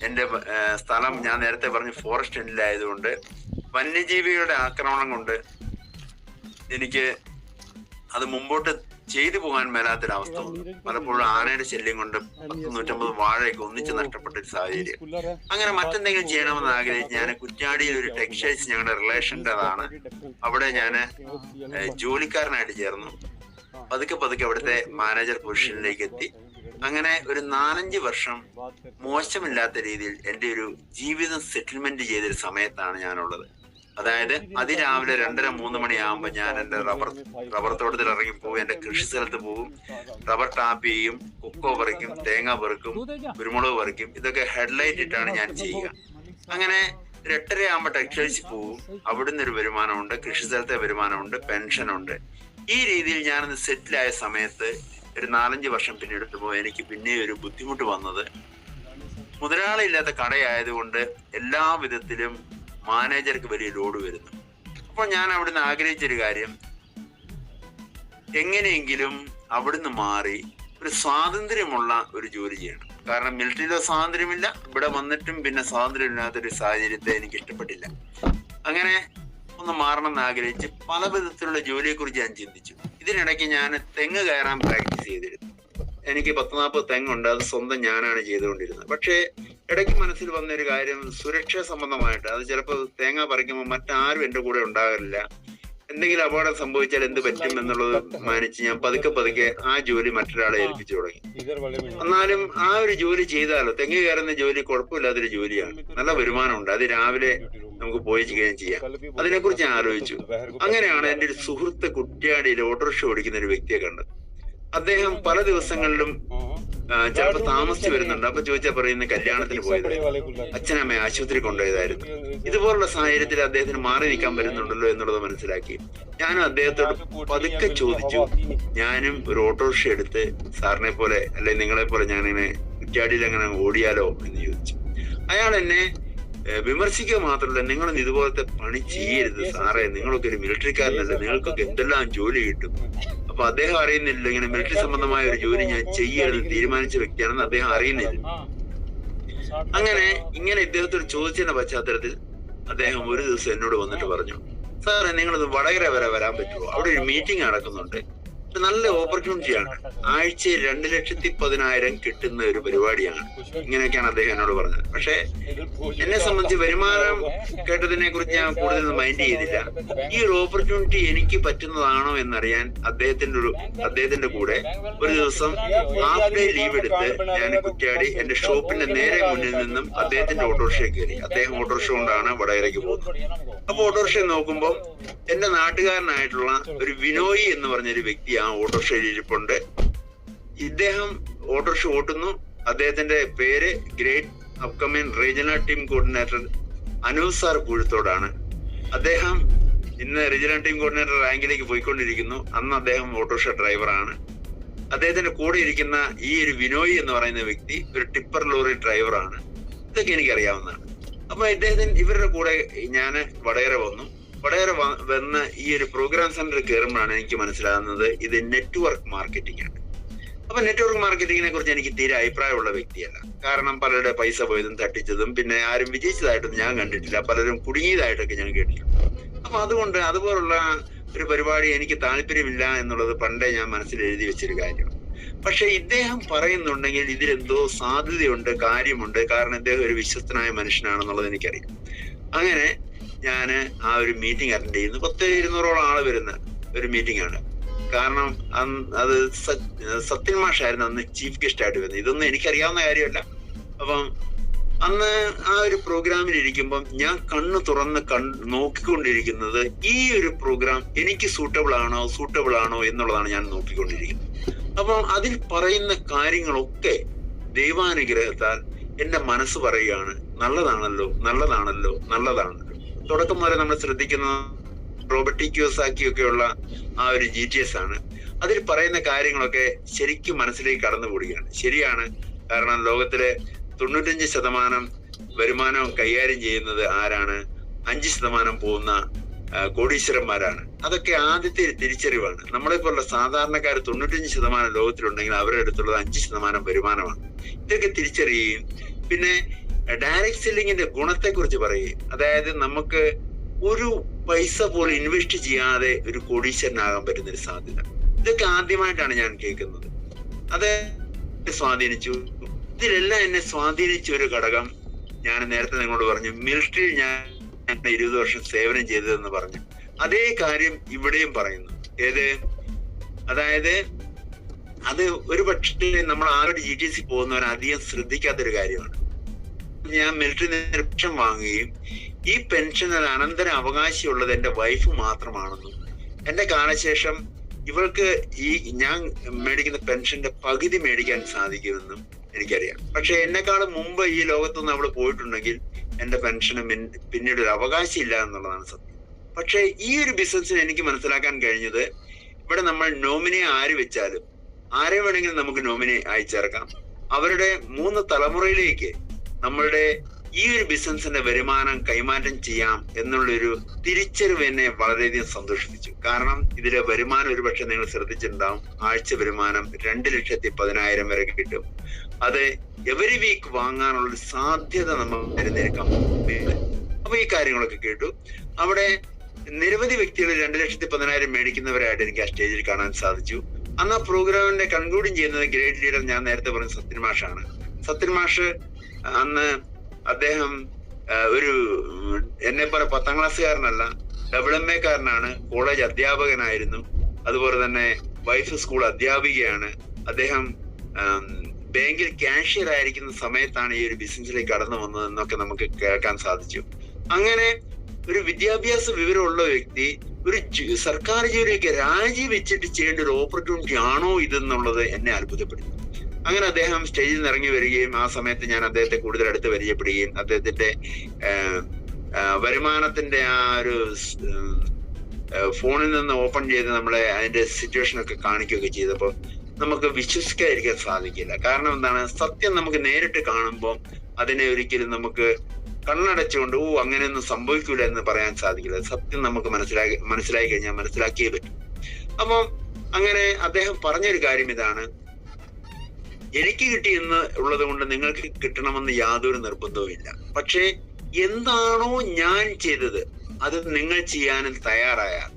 എന്റെ സ്ഥലം ഞാൻ നേരത്തെ പറഞ്ഞ ഫോറസ്റ്റ് എൻഡിലായതുകൊണ്ട് വന്യജീവികളുടെ ആക്രമണം കൊണ്ട് എനിക്ക് അത് മുമ്പോട്ട് ചെയ്തു പോകാൻ മേലാത്തൊരവസ്ഥ വന്നു. പലപ്പോഴും ആനയുടെ ശല്യം കൊണ്ട് 150 വാഴയൊക്കെ ഒന്നിച്ച് നഷ്ടപ്പെട്ട ഒരു സാഹചര്യം. അങ്ങനെ മറ്റെന്തെങ്കിലും ചെയ്യണമെന്ന് ആഗ്രഹിച്ച് ഞാൻ കുറ്റ്യാടിയിൽ ഒരു ടെക്സ്റ്റൈൽസ്, ഞങ്ങളുടെ റിലേഷൻ്റെതാണ്, അവിടെ ഞാൻ ജോലിക്കാരനായിട്ട് ചേർന്നു. പതുക്കെ അവിടുത്തെ മാനേജർ പൊസിഷനിലേക്ക് എത്തി. അങ്ങനെ ഒരു 4-5 വർഷം മോശമില്ലാത്ത രീതിയിൽ എൻ്റെ ഒരു ജീവിതം സെറ്റിൽമെന്റ് ചെയ്തൊരു സമയത്താണ് ഞാനുള്ളത്. അതായത് അതിരാവിലെ 2:30-3 മണിയാകുമ്പോൾ ഞാൻ എൻ്റെ റബ്ബർ തോട്ടത്തിൽ ഇറങ്ങിപ്പോവും, എൻ്റെ കൃഷി സ്ഥലത്ത് പോകും, റബ്ബർ ടാപ്പ് ചെയ്യും, കൊക്കോ പറിക്കും, തേങ്ങ പെറുക്കും, കുരുമുളക് പറിക്കും. ഇതൊക്കെ ഹെഡ്ലൈറ്റ് ഇട്ടാണ് ഞാൻ ചെയ്യുക. അങ്ങനെ 8:30 ആകുമ്പോൾ ടെക്സ്റ്റൈൽസിൽ പോകും. അവിടുന്ന് ഒരു വരുമാനമുണ്ട്, കൃഷി സ്ഥലത്തെ വരുമാനമുണ്ട്, പെൻഷനുണ്ട്. ഈ രീതിയിൽ ഞാനൊന്ന് സെറ്റിലായ സമയത്ത് ഒരു 4-5 വർഷം പിന്നീടുമ്പോൾ എനിക്ക് പിന്നെ ഒരു ബുദ്ധിമുട്ട് വന്നത്, മുതലാളി ഇല്ലാത്ത കടയായതുകൊണ്ട് എല്ലാ വിധത്തിലും മാനേജർക്ക് വലിയ ലോഡ് വരുന്നു. അപ്പോൾ ഞാൻ അവിടുന്ന് ആഗ്രഹിച്ചൊരു കാര്യം, എങ്ങനെയെങ്കിലും അവിടുന്ന് മാറി ഒരു സ്വാതന്ത്ര്യമുള്ള ഒരു ജോലി ചെയ്യണം. കാരണം മിലിറ്ററിയിലോ സ്വാതന്ത്ര്യമില്ല, ഇവിടെ വന്നിട്ടും പിന്നെ സ്വാതന്ത്ര്യമില്ലാത്തൊരു സാഹചര്യത്തെ എനിക്ക് ഇഷ്ടപ്പെട്ടില്ല. അങ്ങനെ ഒന്ന് മാറണം എന്ന് ആഗ്രഹിച്ച് പല വിധത്തിലുള്ള ജോലിയെക്കുറിച്ച് ഞാൻ ചിന്തിച്ചു. ഇതിനിടയ്ക്ക് ഞാൻ തെങ്ങ് കയറാൻ പ്രാക്ടീസ് ചെയ്തിരുന്നു. എനിക്ക് 10-40 തെങ്ങുണ്ട്, അത് സ്വന്തം ഞാനാണ് ചെയ്തുകൊണ്ടിരുന്നത്. പക്ഷേ ഇടയ്ക്ക് മനസ്സിൽ വന്നൊരു കാര്യം, സുരക്ഷാ സംബന്ധമായിട്ട് അത് ചിലപ്പോൾ തേങ്ങ പറിക്കുമ്പോൾ മറ്റാരും എൻ്റെ കൂടെ ഉണ്ടാകില്ല. എന്തെങ്കിലും അപകടം സംഭവിച്ചാൽ എന്ത് പറ്റും എന്നുള്ളത് മാനിച്ച് ഞാൻ പതുക്കെ ആ ജോലി മറ്റൊരാളെ ഏൽപ്പിച്ചു തുടങ്ങി. എന്നാലും ആ ഒരു ജോലി ചെയ്താലോ, തെങ്ങ് കയറുന്ന ജോലി കുഴപ്പമില്ലാത്തൊരു ജോലിയാണ്, നല്ല വരുമാനമുണ്ട്, അത് രാവിലെ നമുക്ക് പോയി ചെയ്യുകയും ചെയ്യാം. അതിനെക്കുറിച്ച് ഞാൻ ആലോചിച്ചു. അങ്ങനെയാണ് എൻ്റെ ഒരു സുഹൃത്ത് കുറ്റ്യാടിയിൽ ഓട്ടോറിക്ഷ ഓടിക്കുന്ന ഒരു വ്യക്തിയെ കണ്ടത്. അദ്ദേഹം പല ദിവസങ്ങളിലും ചിലപ്പോൾ താമസിച്ചു വരുന്നുണ്ട്. അപ്പൊ ചോദിച്ചാൽ പറയുന്ന കല്യാണത്തിന് പോയത്, അച്ഛനമ്മയെ ആശുപത്രി കൊണ്ടുപോയതായിരുന്നു. ഇതുപോലുള്ള സാഹചര്യത്തിൽ അദ്ദേഹത്തിന് മാറി നിൽക്കാൻ വരുന്നുണ്ടല്ലോ എന്നുള്ളത് മനസ്സിലാക്കി ഞാനും അദ്ദേഹത്തോട് പതുക്കെ ചോദിച്ചു, ഞാനും ഒരു ഓട്ടോറിക്ഷ എടുത്ത് സാറിനെ പോലെ അല്ലെ നിങ്ങളെ പോലെ ഞാനിങ്ങനെ കുറ്റ്യാടിയിൽ അങ്ങനെ ഓടിയാലോ എന്ന് ചോദിച്ചു. അയാൾ എന്നെ വിമർശിക്കുക മാത്രമല്ല, നിങ്ങളൊന്നും ഇതുപോലത്തെ പണി ചെയ്യരുത് സാറേ, നിങ്ങളൊക്കെ ഒരു മിലിറ്ററിക്കാരനല്ലേ, നിങ്ങൾക്കൊക്കെ എന്തെല്ലാം ജോലി കിട്ടും. അപ്പൊ അദ്ദേഹം അറിയുന്നില്ല ഇങ്ങനെ മിലിറ്ററി സംബന്ധമായ ഒരു ജോലി ഞാൻ ചെയ്യരുത് തീരുമാനിച്ച വ്യക്തിയാണെന്ന് അദ്ദേഹം അറിയുന്നില്ല. അങ്ങനെ ഇദ്ദേഹത്തോട് ചോദിച്ചതിന്റെ പശ്ചാത്തലത്തിൽ അദ്ദേഹം ഒരു ദിവസം എന്നോട് വന്നിട്ട് പറഞ്ഞു, സാറേ നിങ്ങളത് വടകര വരെ വരാൻ പറ്റുമോ, അവിടെ ഒരു മീറ്റിംഗ് നടക്കുന്നുണ്ട്, നല്ല ഓപ്പർച്യൂണിറ്റിയാണ്, ആഴ്ചയിൽ 2,10,000 കിട്ടുന്ന ഒരു പരിപാടിയാണ്. ഇങ്ങനെയൊക്കെയാണ് അദ്ദേഹം എന്നോട് പറഞ്ഞത്. പക്ഷെ എന്നെ സംബന്ധിച്ച് വരുമാനം കേട്ടതിനെ കുറിച്ച് ഞാൻ കൂടുതൽ മൈൻഡ് ചെയ്തില്ല. ഈ ഒരു ഓപ്പർച്യൂണിറ്റി എനിക്ക് പറ്റുന്നതാണോ എന്നറിയാൻ അദ്ദേഹത്തിന്റെ കൂടെ ഒരു ദിവസം ഹാഫ് ഡേ ലീവ് എടുത്ത് ഞാൻ കുറ്റ്യാടി എന്റെ ഷോപ്പിന്റെ നേരെ മുന്നിൽ നിന്നും അദ്ദേഹത്തിന്റെ ഓട്ടോറിക്ഷയിൽ കയറി. അദ്ദേഹം ഓട്ടോറിക്ഷ കൊണ്ടാണ് വടകരയ്ക്ക് പോകുന്നത്. അപ്പൊ ഓട്ടോറിക്ഷ നോക്കുമ്പോൾ എന്റെ നാട്ടുകാരനായിട്ടുള്ള ഒരു വിനോയ് എന്ന് പറഞ്ഞൊരു വ്യക്തി ആ ഓട്ടോറിക്ഷയിൽ ഇരിപ്പുണ്ട്. ഇദ്ദേഹം ഓട്ടോറിക്ഷ ഓട്ടുന്നു. അദ്ദേഹത്തിന്റെ പേര് great upcoming regional team coordinator Anoop sir പൂഴത്തോടാണ്. അദ്ദേഹം ഇന്ന് റീജിയണൽ ടീം കോർഡിനേറ്റർ റാങ്കിലേക്ക് പോയിക്കൊണ്ടിരിക്കുന്നു. അന്ന് അദ്ദേഹം ഓട്ടോറിക്ഷ ഡ്രൈവറാണ്. അദ്ദേഹത്തിന്റെ കൂടെ ഇരിക്കുന്ന ഈ ഒരു വിനോയ് എന്ന് പറയുന്ന വ്യക്തി ഒരു ടിപ്പർ ലോറി ഡ്രൈവറാണ്. ഇതൊക്കെ എനിക്കറിയാവുന്നതാണ്. അപ്പൊ ഇവരുടെ കൂടെ ഞാൻ വടകര വന്നു. വടകര വന്ന് ഈ ഒരു പ്രോഗ്രാം സെന്ററിൽ കയറുമ്പോഴാണ് എനിക്ക് മനസ്സിലാകുന്നത് ഇത് നെറ്റ്വർക്ക് മാർക്കറ്റിംഗ് ആണ്. അപ്പൊ നെറ്റ്വർക്ക് മാർക്കറ്റിങ്ങിനെ കുറിച്ച് എനിക്ക് തീരെ അഭിപ്രായമുള്ള വ്യക്തിയല്ല. കാരണം പലരുടെ പൈസ പോയതും തട്ടിച്ചതും പിന്നെ ആരും വിജയിച്ചതായിട്ടൊന്നും ഞാൻ കണ്ടിട്ടില്ല, പലരും കുടുങ്ങിയതായിട്ടൊക്കെ ഞാൻ കേട്ടിട്ടുണ്ട്. അപ്പൊ അതുകൊണ്ട് അതുപോലുള്ള ഒരു പരിപാടി എനിക്ക് താല്പര്യമില്ല എന്നുള്ളത് പണ്ടേ ഞാൻ മനസ്സിൽ എഴുതി വെച്ചൊരു കാര്യമാണ്. പക്ഷെ ഇദ്ദേഹം പറയുന്നുണ്ടെങ്കിൽ ഇതിലെന്തോ സാധ്യതയുണ്ട്, കാര്യമുണ്ട്. കാരണം ഇദ്ദേഹം ഒരു വിശ്വസ്തനായ മനുഷ്യനാണെന്നുള്ളത് എനിക്കറിയാം. അങ്ങനെ ഞാൻ ആ ഒരു മീറ്റിംഗ് അറ്റൻഡ് ചെയ്യുന്നു. 100-200 ആള് വരുന്ന ഒരു മീറ്റിംഗ് ആണ്. കാരണം അത് സത്യൻ മാഷായിരുന്നു അന്ന് ചീഫ് ഗസ്റ്റ് ആയിട്ട് വരുന്നത്. ഇതൊന്നും എനിക്കറിയാവുന്ന കാര്യമല്ല. അപ്പം അന്ന് ആ ഒരു പ്രോഗ്രാമിൽ ഇരിക്കുമ്പം ഞാൻ കണ്ണ് തുറന്ന് നോക്കിക്കൊണ്ടിരിക്കുന്നത് ഈ ഒരു പ്രോഗ്രാം എനിക്ക് സൂട്ടബിൾ ആണോ എന്നുള്ളതാണ് ഞാൻ നോക്കിക്കൊണ്ടിരിക്കുന്നത്. അപ്പം അതിൽ പറയുന്ന കാര്യങ്ങളൊക്കെ ദൈവാനുഗ്രഹത്താൽ എന്റെ മനസ്സ് പറയുകയാണ്, നല്ലതാണല്ലോ. തുടക്കം വരെ നമ്മൾ ശ്രദ്ധിക്കുന്ന റോബർട്ട് കിയോസാക്കി ഒക്കെയുള്ള ആ ഒരു GTS ആണ്. അതിൽ പറയുന്ന കാര്യങ്ങളൊക്കെ ശരിക്കും മനസ്സിലേക്ക് കടന്നുകൂടുകയാണ്. ശരിയാണ്. കാരണം ലോകത്തിലെ 95% വരുമാനം കൈകാര്യം ചെയ്യുന്നത് ആരാണ്? 5% പോകുന്ന കോടീശ്വരന്മാരാണ്. അതൊക്കെ ആദ്യത്തെ ഒരു തിരിച്ചറിവാണ്. നമ്മളെപ്പോലുള്ള സാധാരണക്കാർ 95% ലോകത്തിലുണ്ടെങ്കിൽ അവരുടെ അടുത്തുള്ളത് 5% വരുമാനമാണ്. ഇതൊക്കെ തിരിച്ചറിയുകയും പിന്നെ ഡയറക്ട് സെല്ലിങ്ങിന്റെ ഗുണത്തെ കുറിച്ച് പറയുകയും, അതായത് നമുക്ക് ഒരു പൈസ പോലും ഇൻവെസ്റ്റ് ചെയ്യാതെ ഒരു കോടീശ്വരനാകാൻ പറ്റുന്നൊരു സാധ്യത. ഇതൊക്കെ ആദ്യമായിട്ടാണ് ഞാൻ കേൾക്കുന്നത്. അത് സ്വാധീനിച്ചു. ഇതിലെല്ലാം എന്നെ സ്വാധീനിച്ച ഒരു ഘടകം ഞാൻ നേരത്തെ നിങ്ങളോട് പറഞ്ഞു, മിലിറ്ററിയിൽ ഞാൻ 20 വർഷം സേവനം ചെയ്തതെന്ന് പറഞ്ഞു. അതേ കാര്യം ഇവിടെയും പറയുന്നു. അതായത് അത് ഒരു പക്ഷേ നമ്മൾ ആരോട് GTC പോകുന്നവർ അധികം ശ്രദ്ധിക്കാത്തൊരു കാര്യമാണ്. ഞാൻ മിലിറ്ററി പെൻഷൻ വാങ്ങുകയും ഈ പെൻഷൻ അനന്തര അവകാശിയുള്ളത് എന്റെ വൈഫ് മാത്രമാണെന്നും എന്റെ കാലശേഷം ഇവൾക്ക് ഈ ഞാൻ മേടിക്കുന്ന പെൻഷന്റെ പകുതി മേടിക്കാൻ സാധിക്കുമെന്നും എനിക്കറിയാം. പക്ഷെ എന്നെക്കാളും മുമ്പ് ഈ ലോകത്തുനിന്ന് അവള് പോയിട്ടുണ്ടെങ്കിൽ എന്റെ പെൻഷന് പിന്നീട് ഒരു അവകാശം ഇല്ല എന്നുള്ളതാണ് സത്യം. പക്ഷെ ഈ ഒരു ബിസിനസ്സിന് എനിക്ക് മനസ്സിലാക്കാൻ കഴിഞ്ഞത്, ഇവിടെ നമ്മൾ നോമിനിയെ ആര് വെച്ചാലും ആരെ വേണമെങ്കിലും നമുക്ക് നോമിനി അയച്ചിറക്കാം. അവരുടെ 3 തലമുറയിലേക്ക് നമ്മളുടെ ഈ ഒരു ബിസിനസിന്റെ വരുമാനം കൈമാറ്റം ചെയ്യാം എന്നുള്ളൊരു തിരിച്ചറിവ് എന്നെ വളരെയധികം സന്തോഷിപ്പിച്ചു. കാരണം ഇതിലെ വരുമാനം ഒരുപക്ഷെ നിങ്ങൾ ശ്രദ്ധിച്ചിട്ടുണ്ടാവും. ആഴ്ച വരുമാനം 2,10,000 വരെ കിട്ടും. അത് എവരി വീക്ക് വാങ്ങാനുള്ള സാധ്യത നമുക്ക് വരുന്നേക്കാം. അപ്പൊ ഈ കാര്യങ്ങളൊക്കെ കേട്ടു. അവിടെ നിരവധി വ്യക്തികൾ 2,10,000 മേടിക്കുന്നവരായിട്ട് എനിക്ക് ആ സ്റ്റേജിൽ കാണാൻ സാധിച്ചു. അന്ന് ആ പ്രോഗ്രാമിന്റെ കൺക്ലൂഡിങ് ചെയ്യുന്നത് ഗ്രേറ്റ് ലീഡർ ഞാൻ നേരത്തെ പറഞ്ഞ സത്യൻ മാഷാണ്. സത്യൻ മാഷ് അന്ന് അദ്ദേഹം ഒരു എന്നെ പോലെ 10ാം ക്ലാസ്സുകാരനല്ല, MA കാരനാണ്, കോളേജ് അധ്യാപകനായിരുന്നു, അതുപോലെ തന്നെ വൈഫ് സ്കൂൾ അധ്യാപികയാണ്. അദ്ദേഹം ബാങ്കിൽ ക്യാഷ്യർ ആയിരിക്കുന്ന സമയത്താണ് ഈ ഒരു ബിസിനസ്സിലേക്ക് കടന്നു വന്നത് എന്നൊക്കെ നമുക്ക് കേൾക്കാൻ സാധിച്ചു. അങ്ങനെ ഒരു വിദ്യാഭ്യാസ വിവരമുള്ള വ്യക്തി ഒരു സർക്കാർ ജോലിയൊക്കെ രാജിവെച്ചിട്ട് ചെയ്യേണ്ട ഒരു ഓപ്പർച്യൂണിറ്റി ആണോ ഇതെന്നുള്ളത് എന്നെ അത്ഭുതപ്പെടുത്തി. അങ്ങനെ അദ്ദേഹം സ്റ്റേജിൽ നിന്ന് ഇറങ്ങി വരികയും ആ സമയത്ത് ഞാൻ അദ്ദേഹത്തെ കൂടുതൽ അടുത്ത് പരിചയപ്പെടുകയും അദ്ദേഹത്തിന്റെ വരുമാനത്തിന്റെ ആ ഒരു ഫോണിൽ നിന്ന് ഓപ്പൺ ചെയ്ത് നമ്മളെ അതിന്റെ സിറ്റുവേഷൻ ഒക്കെ കാണിക്കുകയൊക്കെ ചെയ്തപ്പോൾ നമുക്ക് വിശ്വസിക്കാതിരിക്കാൻ സാധിക്കില്ല. കാരണം എന്താണ്, സത്യം നമുക്ക് നേരിട്ട് കാണുമ്പോൾ അതിനെ ഒരിക്കലും നമുക്ക് കണ്ണടച്ചുകൊണ്ട് അങ്ങനെയൊന്നും സംഭവിക്കൂല എന്ന് പറയാൻ സാധിക്കില്ല. സത്യം നമുക്ക് മനസ്സിലായി കഴിഞ്ഞാൽ മനസ്സിലാക്കിയേ പറ്റും. അപ്പം അങ്ങനെ അദ്ദേഹം പറഞ്ഞൊരു കാര്യം ഇതാണ്: എനിക്ക് കിട്ടിയെന്ന് ഉള്ളത് കൊണ്ട് നിങ്ങൾക്ക് കിട്ടണമെന്ന് യാതൊരു നിർബന്ധവും ഇല്ല. പക്ഷേ എന്താണോ ഞാൻ ചെയ്തത് അത് നിങ്ങൾ ചെയ്യാനും തയ്യാറായാൽ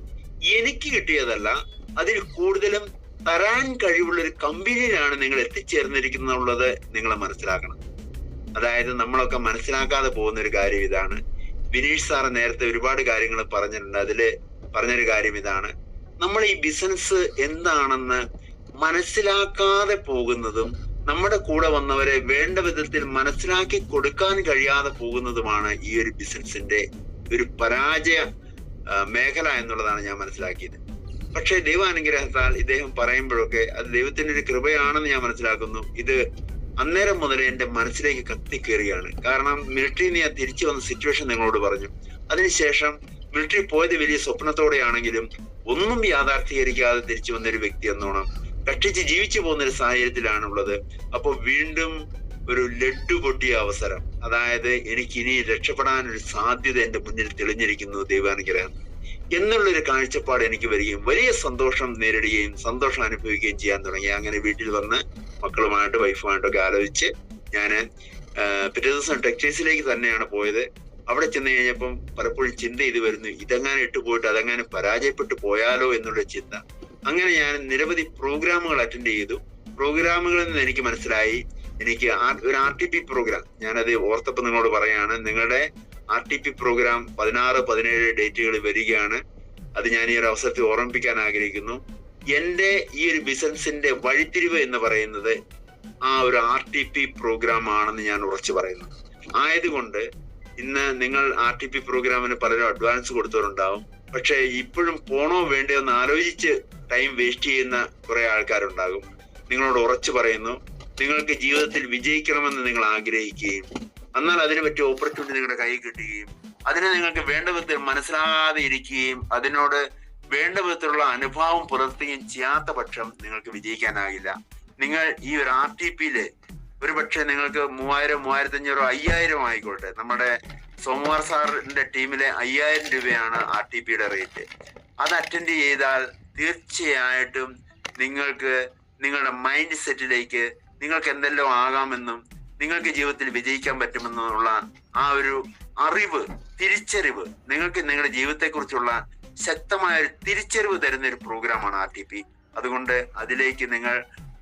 എനിക്ക് കിട്ടിയതല്ല, അതിൽ കൂടുതലും തരാൻ കഴിവുള്ള ഒരു കമ്പനിയിലാണ് നിങ്ങൾ എത്തിച്ചേർന്നിരിക്കുന്നുള്ളത് നിങ്ങൾ മനസ്സിലാക്കണം. അതായത് നമ്മളൊക്കെ മനസ്സിലാക്കാതെ പോകുന്ന ഒരു കാര്യം ഇതാണ്. വിനീഷ് സാറ് നേരത്തെ ഒരുപാട് കാര്യങ്ങൾ പറഞ്ഞിട്ടുണ്ട്. അതില് പറഞ്ഞൊരു കാര്യം ഇതാണ്: നമ്മൾ ഈ ബിസിനസ് എന്താണെന്ന് മനസ്സിലാക്കാതെ പോകുന്നതും നമ്മുടെ കൂടെ വന്നവരെ വേണ്ട വിധത്തിൽ മനസ്സിലാക്കി കൊടുക്കാൻ കഴിയാതെ പോകുന്നതുമാണ് ഈ ഒരു ബിസിനസിന്റെ ഒരു പരാജയ മേഖല എന്നുള്ളതാണ് ഞാൻ മനസ്സിലാക്കിയത്. പക്ഷെ ദൈവാനുഗ്രഹത്താൽ ഇദ്ദേഹം പറയുമ്പോഴൊക്കെ അത് ദൈവത്തിന്റെ ഒരു കൃപയാണെന്ന് ഞാൻ മനസ്സിലാക്കുന്നു. ഇത് അന്നേരം മുതലേ എന്റെ മനസ്സിലേക്ക് കത്തിക്കേറുകയാണ്. കാരണം മിലിറ്ററിയിൽ ഞാൻ തിരിച്ചു വന്ന സിറ്റുവേഷൻ നിങ്ങളോട് പറഞ്ഞു. അതിനുശേഷം മിലിറ്ററി പോയത് വലിയ സ്വപ്നത്തോടെയാണെങ്കിലും ഒന്നും യാഥാർത്ഥ്യീകരിക്കാതെ തിരിച്ചു വന്നൊരു വ്യക്തി എന്നോണം കഷ്ടിച്ച് ജീവിച്ചു പോകുന്നൊരു സാഹചര്യത്തിലാണുള്ളത്. അപ്പൊ വീണ്ടും ഒരു ലഡ്ഡു പൊട്ടിയ അവസരം, അതായത് എനിക്ക് ഇനി രക്ഷപ്പെടാനൊരു സാധ്യത എന്റെ മുന്നിൽ തെളിഞ്ഞിരിക്കുന്നു ദൈവാനുഗ്രഹം എന്നുള്ളൊരു കാഴ്ചപ്പാട് എനിക്ക് വരികയും വലിയ സന്തോഷം നേരിടുകയും സന്തോഷം അനുഭവിക്കുകയും ചെയ്യാൻ തുടങ്ങി. അങ്ങനെ വീട്ടിൽ വന്ന് മക്കളുമായിട്ട് വൈഫുമായിട്ടൊക്കെ ആലോചിച്ച് ഞാൻ പിറ്റേ ദിവസം ടെക്സ്റ്റൈൽസിലേക്ക് തന്നെയാണ് പോയത്. അവിടെ ചെന്ന് കഴിഞ്ഞപ്പം പലപ്പോഴും ചിന്ത ഇത് വരുന്നു, ഇതെങ്ങനെ ഇട്ടുപോയിട്ട് അതെങ്ങനെ പരാജയപ്പെട്ടു പോയാലോ എന്നുള്ള ചിന്ത. അങ്ങനെ ഞാൻ നിരവധി പ്രോഗ്രാമുകൾ അറ്റൻഡ് ചെയ്തു. പ്രോഗ്രാമുകളിൽ നിന്ന് എനിക്ക് മനസ്സിലായി, എനിക്ക് ഒരു RTP പ്രോഗ്രാം, ഞാനത് ഓർത്തപ്പോൾ നിങ്ങളോട് പറയാണ്, നിങ്ങളുടെ RTP പ്രോഗ്രാം 16-17 ഡേറ്റുകളിൽ വരികയാണ്. അത് ഞാൻ ഈ ഒരു അവസരത്തിൽ ഓർമ്മിപ്പിക്കാൻ ആഗ്രഹിക്കുന്നു. എന്റെ ഈ ഒരു ബിസിനസിന്റെ വഴിത്തിരിവ് എന്ന് പറയുന്നത് ആ ഒരു RTP പ്രോഗ്രാം ആണെന്ന് ഞാൻ ഉറച്ചു പറയുന്നു. ആയതുകൊണ്ട് ഇന്ന് നിങ്ങൾ RTP പ്രോഗ്രാമിന് പലരും അഡ്വാൻസ് കൊടുത്തവരുണ്ടാവും. പക്ഷെ ഇപ്പോഴും പോണോ വേണ്ടയോ എന്ന് ആലോചിച്ച് ടൈം വേസ്റ്റ് ചെയ്യുന്ന കുറെ ആൾക്കാരുണ്ടാകും. നിങ്ങളോട് ഉറച്ചു പറയുന്നു, നിങ്ങൾക്ക് ജീവിതത്തിൽ വിജയിക്കണമെന്ന് നിങ്ങൾ ആഗ്രഹിക്കുകയും എന്നാൽ അതിനെ പറ്റിയ ഓപ്പർച്യൂണിറ്റി നിങ്ങളുടെ കയ്യിൽ കിട്ടുകയും അതിനെ നിങ്ങൾക്ക് വേണ്ട വിധത്തിൽ മനസ്സിലാകാതെ ഇരിക്കുകയും അതിനോട് വേണ്ട വിധത്തിലുള്ള അനുഭാവം പുലർത്തുകയും ചെയ്യാത്ത പക്ഷം നിങ്ങൾക്ക് വിജയിക്കാനാകില്ല. നിങ്ങൾ ഈ ഒരു RTPയില് ഒരു പക്ഷെ നിങ്ങൾക്ക് 3000, 3500, 5000 ആയിക്കോട്ടെ, നമ്മുടെ സോമവാർ സാറിന്റെ ടീമിലെ 5000 രൂപയാണ് RTPയുടെ റേറ്റ്. അത് അറ്റൻഡ് ചെയ്താൽ തീർച്ചയായിട്ടും നിങ്ങൾക്ക് നിങ്ങളുടെ മൈൻഡ് സെറ്റിലേക്ക് നിങ്ങൾക്ക് എന്തെല്ലാം ആകാമെന്നും നിങ്ങൾക്ക് ജീവിതത്തിൽ വിജയിക്കാൻ പറ്റുമെന്നുള്ള ആ ഒരു അറിവ്, തിരിച്ചറിവ്, നിങ്ങൾക്ക് നിങ്ങളുടെ ജീവിതത്തെക്കുറിച്ചുള്ള ശക്തമായ ഒരു തിരിച്ചറിവ് തരുന്ന ഒരു പ്രോഗ്രാമാണ് RTP. അതുകൊണ്ട് അതിലേക്ക് നിങ്ങൾ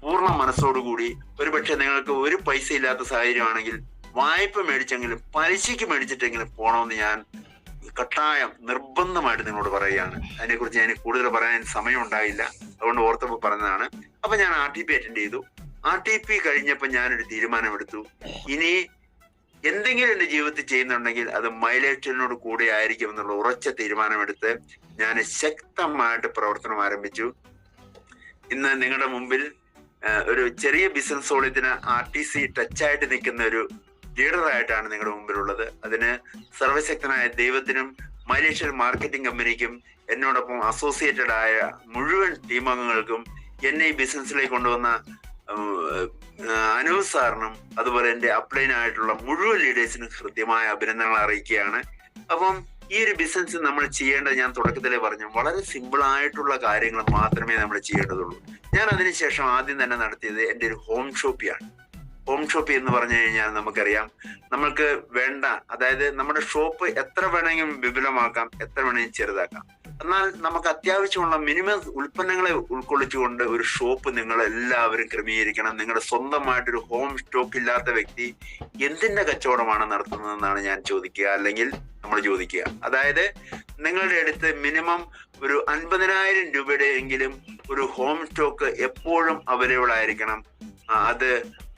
പൂർണ്ണ മനസ്സോടുകൂടി, ഒരുപക്ഷെ നിങ്ങൾക്ക് ഒരു പൈസ ഇല്ലാത്ത സാഹചര്യമാണെങ്കിൽ വായ്പ മേടിച്ചെങ്കിലും പലിശയ്ക്ക് മേടിച്ചിട്ടെങ്കിലും പോകണമെന്ന് ഞാൻ കട്ടായം നിർബന്ധമായിട്ട് നിങ്ങളോട് പറയുകയാണ്. അതിനെക്കുറിച്ച് ഞാൻ കൂടുതൽ പറയാൻ സമയം ഉണ്ടായില്ല, അതുകൊണ്ട് ഓർത്തപ്പോൾ പറഞ്ഞതാണ്. അപ്പൊ ഞാൻ RTP അറ്റൻഡ് ചെയ്തു. RTP കഴിഞ്ഞപ്പോൾ ഞാനൊരു തീരുമാനമെടുത്തു, ഇനി എന്തെങ്കിലും എന്റെ ജീവിതത്തിൽ ചെയ്യുന്നുണ്ടെങ്കിൽ അത് മൈലേറ്ററിനോട് കൂടെ ആയിരിക്കും എന്നുള്ള ഉറച്ച തീരുമാനമെടുത്ത് ഞാൻ ശക്തമായിട്ട് പ്രവർത്തനം ആരംഭിച്ചു. ഇന്ന് നിങ്ങളുടെ മുമ്പിൽ ഒരു ചെറിയ ബിസിനസ് സോളിയത്തിന് RTC ടച്ചായിട്ട് നിൽക്കുന്ന ഒരു ലീഡറായിട്ടാണ് നിങ്ങളുടെ മുമ്പിലുള്ളത്. അതിന് സർവശക്തനായ ദൈവത്തിനും മൈലേഷ്യൽ മാർക്കറ്റിംഗ് കമ്പനിക്കും എന്നോടൊപ്പം അസോസിയേറ്റഡ് ആയ മുഴുവൻ ടീം അംഗങ്ങൾക്കും എന്നെ ഈ ബിസിനസ്സിലേക്ക് കൊണ്ടുവന്ന അനൂപ് സാറിനും അതുപോലെ എൻ്റെ അപ്ലൈൻ ആയിട്ടുള്ള മുഴുവൻ ലീഡേഴ്സിനും കൃത്യമായ അഭിനന്ദനങ്ങൾ അറിയിക്കുകയാണ്. അപ്പം ഈ ഒരു ബിസിനസ് നമ്മൾ ചെയ്യേണ്ടത്, ഞാൻ തുടക്കത്തിലേ പറഞ്ഞു, വളരെ സിമ്പിൾ ആയിട്ടുള്ള കാര്യങ്ങൾ മാത്രമേ നമ്മൾ ചെയ്യേണ്ടതുള്ളൂ. ഞാൻ അതിനുശേഷം ആദ്യം തന്നെ നടത്തിയത് എൻ്റെ ഒരു ഹോം ഷോപ്പിയാണ്. ഹോം ഷോപ്പ് എന്ന് പറഞ്ഞു കഴിഞ്ഞാൽ നമുക്കറിയാം, നമ്മൾക്ക് വേണ്ട, അതായത് നമ്മുടെ ഷോപ്പ് എത്ര വേണമെങ്കിലും വിപുലമാക്കാം, എത്ര വേണമെങ്കിലും ചെറുതാക്കാം. എന്നാൽ നമുക്ക് അത്യാവശ്യമുള്ള മിനിമം ഉൽപ്പന്നങ്ങളെ ഉൾക്കൊള്ളിച്ചുകൊണ്ട് ഒരു ഷോപ്പ് നിങ്ങൾ എല്ലാവരും ക്രമീകരിക്കണം. നിങ്ങളുടെ സ്വന്തമായിട്ടൊരു ഹോം സ്റ്റോക്ക് ഇല്ലാത്ത വ്യക്തി എന്തിന്റെ കച്ചവടമാണ് നടത്തുന്നതെന്നാണ് ഞാൻ ചോദിക്കുക, അല്ലെങ്കിൽ നമ്മൾ ചോദിക്കുക. അതായത് നിങ്ങളുടെ അടുത്ത് മിനിമം ഒരു 50,000 രൂപയുടെ എങ്കിലും ഒരു ഹോം സ്റ്റോക്ക് എപ്പോഴും അവൈലബിൾ ആയിരിക്കണം. അത്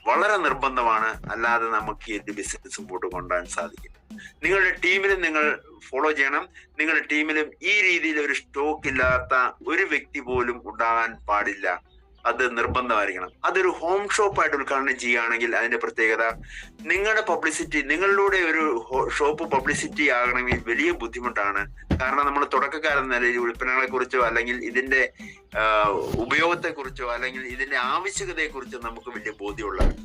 വളരെ നിർബന്ധമാണ്. അല്ലാതെ നമുക്ക് ഈ ബിസിനസ് മുമ്പോട്ട് കൊണ്ടുപോകാൻ സാധിക്കില്ല. നിങ്ങളുടെ ടീമിലും നിങ്ങൾ ഫോളോ ചെയ്യണം. നിങ്ങളുടെ ടീമിലും ഈ രീതിയിൽ ഒരു സ്റ്റോക്ക് ഇല്ലാത്ത ഒരു വ്യക്തി പോലും ഉണ്ടാകാൻ പാടില്ല. അത് നിർബന്ധമായിരിക്കണം. അതൊരു ഹോം ഷോപ്പായിട്ട് ഉദ്ഘാടനം ചെയ്യുകയാണെങ്കിൽ അതിന്റെ പ്രത്യേകത, നിങ്ങളുടെ പബ്ലിസിറ്റി, നിങ്ങളിലൂടെ ഒരു ഷോപ്പ് പബ്ലിസിറ്റി ആകണമെങ്കിൽ വലിയ ബുദ്ധിമുട്ടാണ്. കാരണം നമ്മൾ തുടക്കക്കാരെന്ന നിലയിൽ ഉൽപ്പന്നങ്ങളെ കുറിച്ചോ അല്ലെങ്കിൽ ഇതിന്റെ ഉപയോഗത്തെ കുറിച്ചോ അല്ലെങ്കിൽ ഇതിന്റെ ആവശ്യകതയെ കുറിച്ചോ നമുക്ക് വലിയ ബോധ്യമുള്ളതാണ്.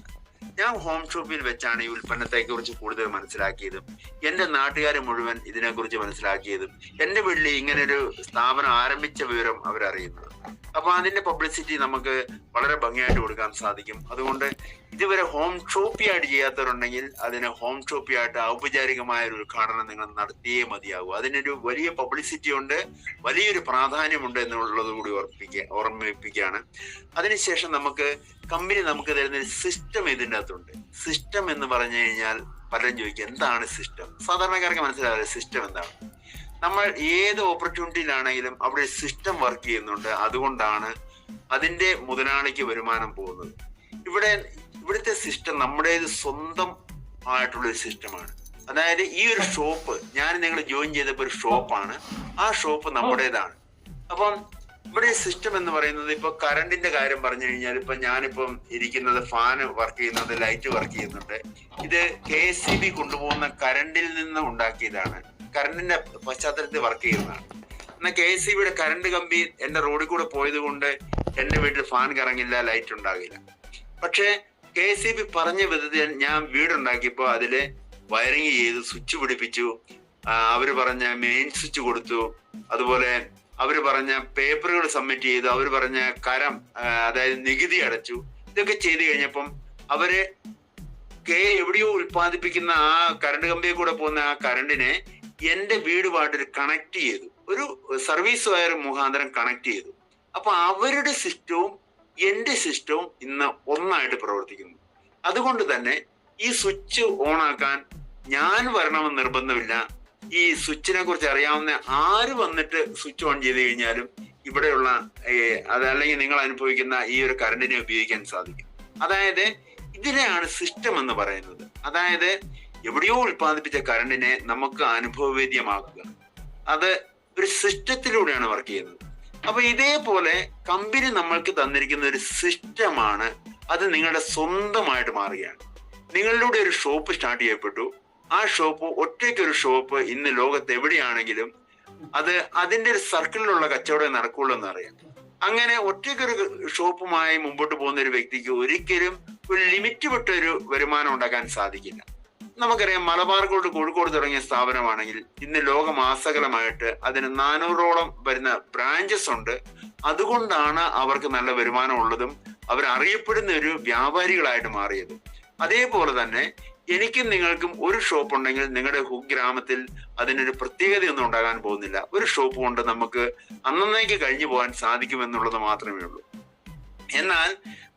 ഞാൻ ഹോം ഷോപ്പിൽ വെച്ചാണ് ഈ ഉൽപ്പന്നത്തെ കുറിച്ച് കൂടുതൽ മനസ്സിലാക്കിയതും എന്റെ നാട്ടുകാർ മുഴുവൻ ഇതിനെക്കുറിച്ച് മനസ്സിലാക്കിയതും എന്റെ വീട്ടിൽ ഇങ്ങനൊരു സ്ഥാപനം ആരംഭിച്ച വിവരം അവരറിയുന്നത്. അപ്പൊ അതിന്റെ പബ്ലിസിറ്റി നമുക്ക് വളരെ ഭംഗിയായിട്ട് കൊടുക്കാൻ സാധിക്കും. അതുകൊണ്ട് ഇതുവരെ ഹോം ഷോപ്പിയായിട്ട് ചെയ്യാത്തവരുണ്ടെങ്കിൽ അതിന് ഹോം ഷോപ്പിയായിട്ട് ഔപചാരികമായ ഒരു ഉദ്ഘാടനം നിങ്ങൾ നടത്തിയേ മതിയാകൂ. അതിനൊരു വലിയ പബ്ലിസിറ്റി ഉണ്ട്, വലിയൊരു പ്രാധാന്യമുണ്ട് എന്നുള്ളത് കൂടി ഓർമ്മിപ്പിക്കുകയാണ്. അതിനുശേഷം കമ്പനി നമുക്ക് തരുന്ന ഒരു സിസ്റ്റം ഇതിൻ്റെ അകത്തുണ്ട്. സിസ്റ്റം എന്ന് പറഞ്ഞു കഴിഞ്ഞാൽ പലരും ചോദിക്കും എന്താണ് സിസ്റ്റം. സാധാരണക്കാർക്ക് മനസ്സിലാവില്ല സിസ്റ്റം എന്താണ്. നമ്മൾ ഏത് ഓപ്പർച്യൂണിറ്റിയിലാണെങ്കിലും അവിടെ സിസ്റ്റം വർക്ക് ചെയ്യുന്നുണ്ട്. അതുകൊണ്ടാണ് അതിന്റെ മുതലാളിക്ക് വരുമാനം പോകുന്നത്. ഇവിടുത്തെ സിസ്റ്റം നമ്മുടേത് സ്വന്തം ആയിട്ടുള്ള ഒരു സിസ്റ്റമാണ്. അതായത് ഈ ഒരു ഷോപ്പ് ഞാൻ നിങ്ങൾ ജോയിൻ ചെയ്തപ്പോൾ ഒരു ഷോപ്പാണ്, ആ ഷോപ്പ് നമ്മുടേതാണ്. അപ്പം ഇവിടെ സിസ്റ്റം എന്ന് പറയുന്നത്, ഇപ്പൊ കറണ്ടിന്റെ കാര്യം പറഞ്ഞു കഴിഞ്ഞാൽ, ഇപ്പൊ ഞാനിപ്പം ഇരിക്കുന്നത് ഫാൻ വർക്ക് ചെയ്യുന്നത്, ലൈറ്റ് വർക്ക് ചെയ്യുന്നുണ്ട്. ഇത് KSEB കൊണ്ടുപോകുന്ന കറണ്ടിൽ നിന്ന് ഉണ്ടാക്കിയതാണ്, കറണ്ടിന്റെ പശ്ചാത്തലത്തിൽ വർക്ക് ചെയ്യുന്നതാണ്. എന്നാൽ KSEBയുടെ കറണ്ട് കമ്പി എന്റെ റോഡിൽ കൂടെ പോയത് കൊണ്ട് എന്റെ വീട്ടിൽ ഫാൻ കറങ്ങില്ല, ലൈറ്റ് ഉണ്ടാകില്ല. പക്ഷെ KSEB പറഞ്ഞ വിധത്തിൽ ഞാൻ വീടുണ്ടാക്കിയപ്പോ അതില് വയറിങ് ചെയ്തു, സ്വിച്ച് പിടിപ്പിച്ചു, അവര് പറഞ്ഞ മെയിൻ സ്വിച്ച് കൊടുത്തു, അതുപോലെ അവര് പറഞ്ഞ പേപ്പറുകൾ സബ്മിറ്റ് ചെയ്തു, അവര് പറഞ്ഞ അതായത് നികുതി അടച്ചു. ഇതൊക്കെ ചെയ്തു കഴിഞ്ഞപ്പം അവര് എവിടെയോ ഉൽപ്പാദിപ്പിക്കുന്ന ആ കറണ്ട് കമ്പിയെ കൂടെ പോകുന്ന ആ കറണ്ടിനെ എന്റെ വീടുമായിട്ട് കണക്ട് ചെയ്തു, ഒരു സർവീസ് വയർ മുഖാന്തരം കണക്ട് ചെയ്തു. അപ്പൊ അവരുടെ സിസ്റ്റവും എന്റെ സിസ്റ്റവും ഇന്ന് ഒന്നായിട്ട് പ്രവർത്തിക്കുന്നു. അതുകൊണ്ട് തന്നെ ഈ സ്വിച്ച് ഓൺ ആക്കാൻ ഞാൻ വരണമെന്ന് നിർബന്ധമില്ല. ഈ സ്വിച്ചിനെ കുറിച്ച് അറിയാവുന്ന ആര് വന്നിട്ട് സ്വിച്ച് ഓൺ ചെയ്ത് കഴിഞ്ഞാലും ഇവിടെയുള്ള അതല്ലെങ്കിൽ നിങ്ങൾ അനുഭവിക്കുന്ന ഈ ഒരു കറണ്ടിനെ ഉപയോഗിക്കാൻ സാധിക്കും. അതായത് ഇതിനെയാണ് സിസ്റ്റം എന്ന് പറയുന്നത്. അതായത് എവിടെയോ ഉൽപ്പാദിപ്പിച്ച കറണ്ടിനെ നമുക്ക് അനുഭവവേദ്യമാക്കുക. അത് ഒരു സിസ്റ്റത്തിലൂടെയാണ് വർക്ക് ചെയ്യുന്നത്. അപ്പൊ ഇതേപോലെ കമ്പനി നമ്മൾക്ക് തന്നിരിക്കുന്ന ഒരു സിസ്റ്റമാണ്. അത് നിങ്ങളുടെ സ്വന്തമായിട്ട് മാറുകയാണ്. നിങ്ങളിലൂടെ ഒരു ഷോപ്പ് സ്റ്റാർട്ട് ചെയ്യപ്പെട്ടു. ആ ഷോപ്പ് ഒറ്റയ്ക്കൊരു ഷോപ്പ് ഇന്ന് ലോകത്ത് എവിടെയാണെങ്കിലും അത് അതിന്റെ ഒരു സർക്കിളിലുള്ള കച്ചവടം നടക്കുള്ളൂ എന്നറിയാം. അങ്ങനെ ഒറ്റയ്ക്കൊരു ഷോപ്പുമായി മുമ്പോട്ട് പോകുന്ന ഒരു വ്യക്തിക്ക് ഒരിക്കലും ഒരു ലിമിറ്റ് വിട്ട ഒരു വരുമാനം ഉണ്ടാക്കാൻ സാധിക്കില്ല. നമുക്കറിയാം, മലബാർ ഗോൾഡ് കോഴിക്കോട് തുടങ്ങിയ സ്ഥാപനമാണെങ്കിൽ ഇന്ന് ലോകമാസകലമായിട്ട് അതിന് 400ഓളം വരുന്ന ബ്രാഞ്ചസ് ഉണ്ട്. അതുകൊണ്ടാണ് അവർക്ക് നല്ല വരുമാനം ഉള്ളതും അവരറിയപ്പെടുന്ന ഒരു വ്യാപാരികളായിട്ട് മാറിയത്. അതേപോലെ തന്നെ എനിക്കും നിങ്ങൾക്കും ഒരു ഷോപ്പ് ഉണ്ടെങ്കിൽ നിങ്ങളുടെ ഗ്രാമത്തിൽ അതിനൊരു പ്രത്യേകതയൊന്നും ഉണ്ടാകാൻ പോകുന്നില്ല. ഒരു ഷോപ്പ് കൊണ്ട് നമുക്ക് അന്നേക്ക് കഴിഞ്ഞു പോകാൻ സാധിക്കുമെന്നുള്ളത് മാത്രമേ ഉള്ളൂ. എന്നാൽ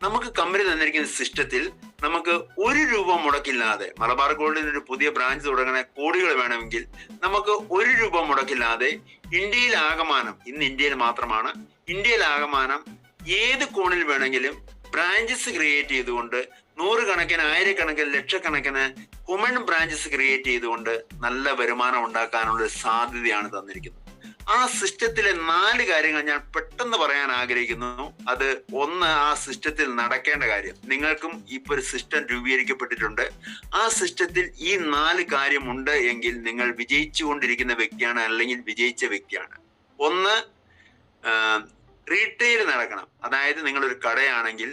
നമുക്ക് കമ്പനി തന്നിരിക്കുന്ന സിസ്റ്റത്തിൽ നമുക്ക് 1 രൂപ മുടക്കില്ലാതെ മലബാർ ഗോൾഡിന് ഒരു പുതിയ ബ്രാഞ്ച് തുടങ്ങണ കോടികൾ വേണമെങ്കിൽ നമുക്ക് 1 രൂപ മുടക്കില്ലാതെ ഇന്ത്യയിലാകമാനം, ഇന്ന് ഇന്ത്യയിൽ മാത്രമാണ്, ഇന്ത്യയിലാകമാനം ഏത് കോണിൽ വേണമെങ്കിലും ബ്രാഞ്ചസ് ക്രിയേറ്റ് ചെയ്തുകൊണ്ട് 100 കണക്കിന് 1000 കണക്കിന് ലക്ഷക്കണക്കിന് കൊമൺ ബ്രാഞ്ചസ് ക്രിയേറ്റ് ചെയ്തുകൊണ്ട് നല്ല വരുമാനം ഉണ്ടാക്കാനുള്ള സാധ്യതയാണ് തന്നിരിക്കുന്നത്. ആ സിസ്റ്റത്തിലെ 4 കാര്യങ്ങൾ ഞാൻ പെട്ടെന്ന് പറയാൻ ആഗ്രഹിക്കുന്നു. അത് ഒന്ന്, ആ സിസ്റ്റത്തിൽ നടക്കേണ്ട കാര്യം. നിങ്ങൾക്കും ഇപ്പൊ ഒരു സിസ്റ്റം രൂപീകരിക്കപ്പെട്ടിട്ടുണ്ട്. ആ സിസ്റ്റത്തിൽ ഈ 4 കാര്യമുണ്ട് എങ്കിൽ നിങ്ങൾ വിജയിച്ചുകൊണ്ടിരിക്കുന്ന വ്യക്തിയാണ്, അല്ലെങ്കിൽ വിജയിച്ച വ്യക്തിയാണ്. ഒന്ന്, റീറ്റെയിൽ നടക്കണം. അതായത് നിങ്ങളൊരു കടയാണെങ്കിൽ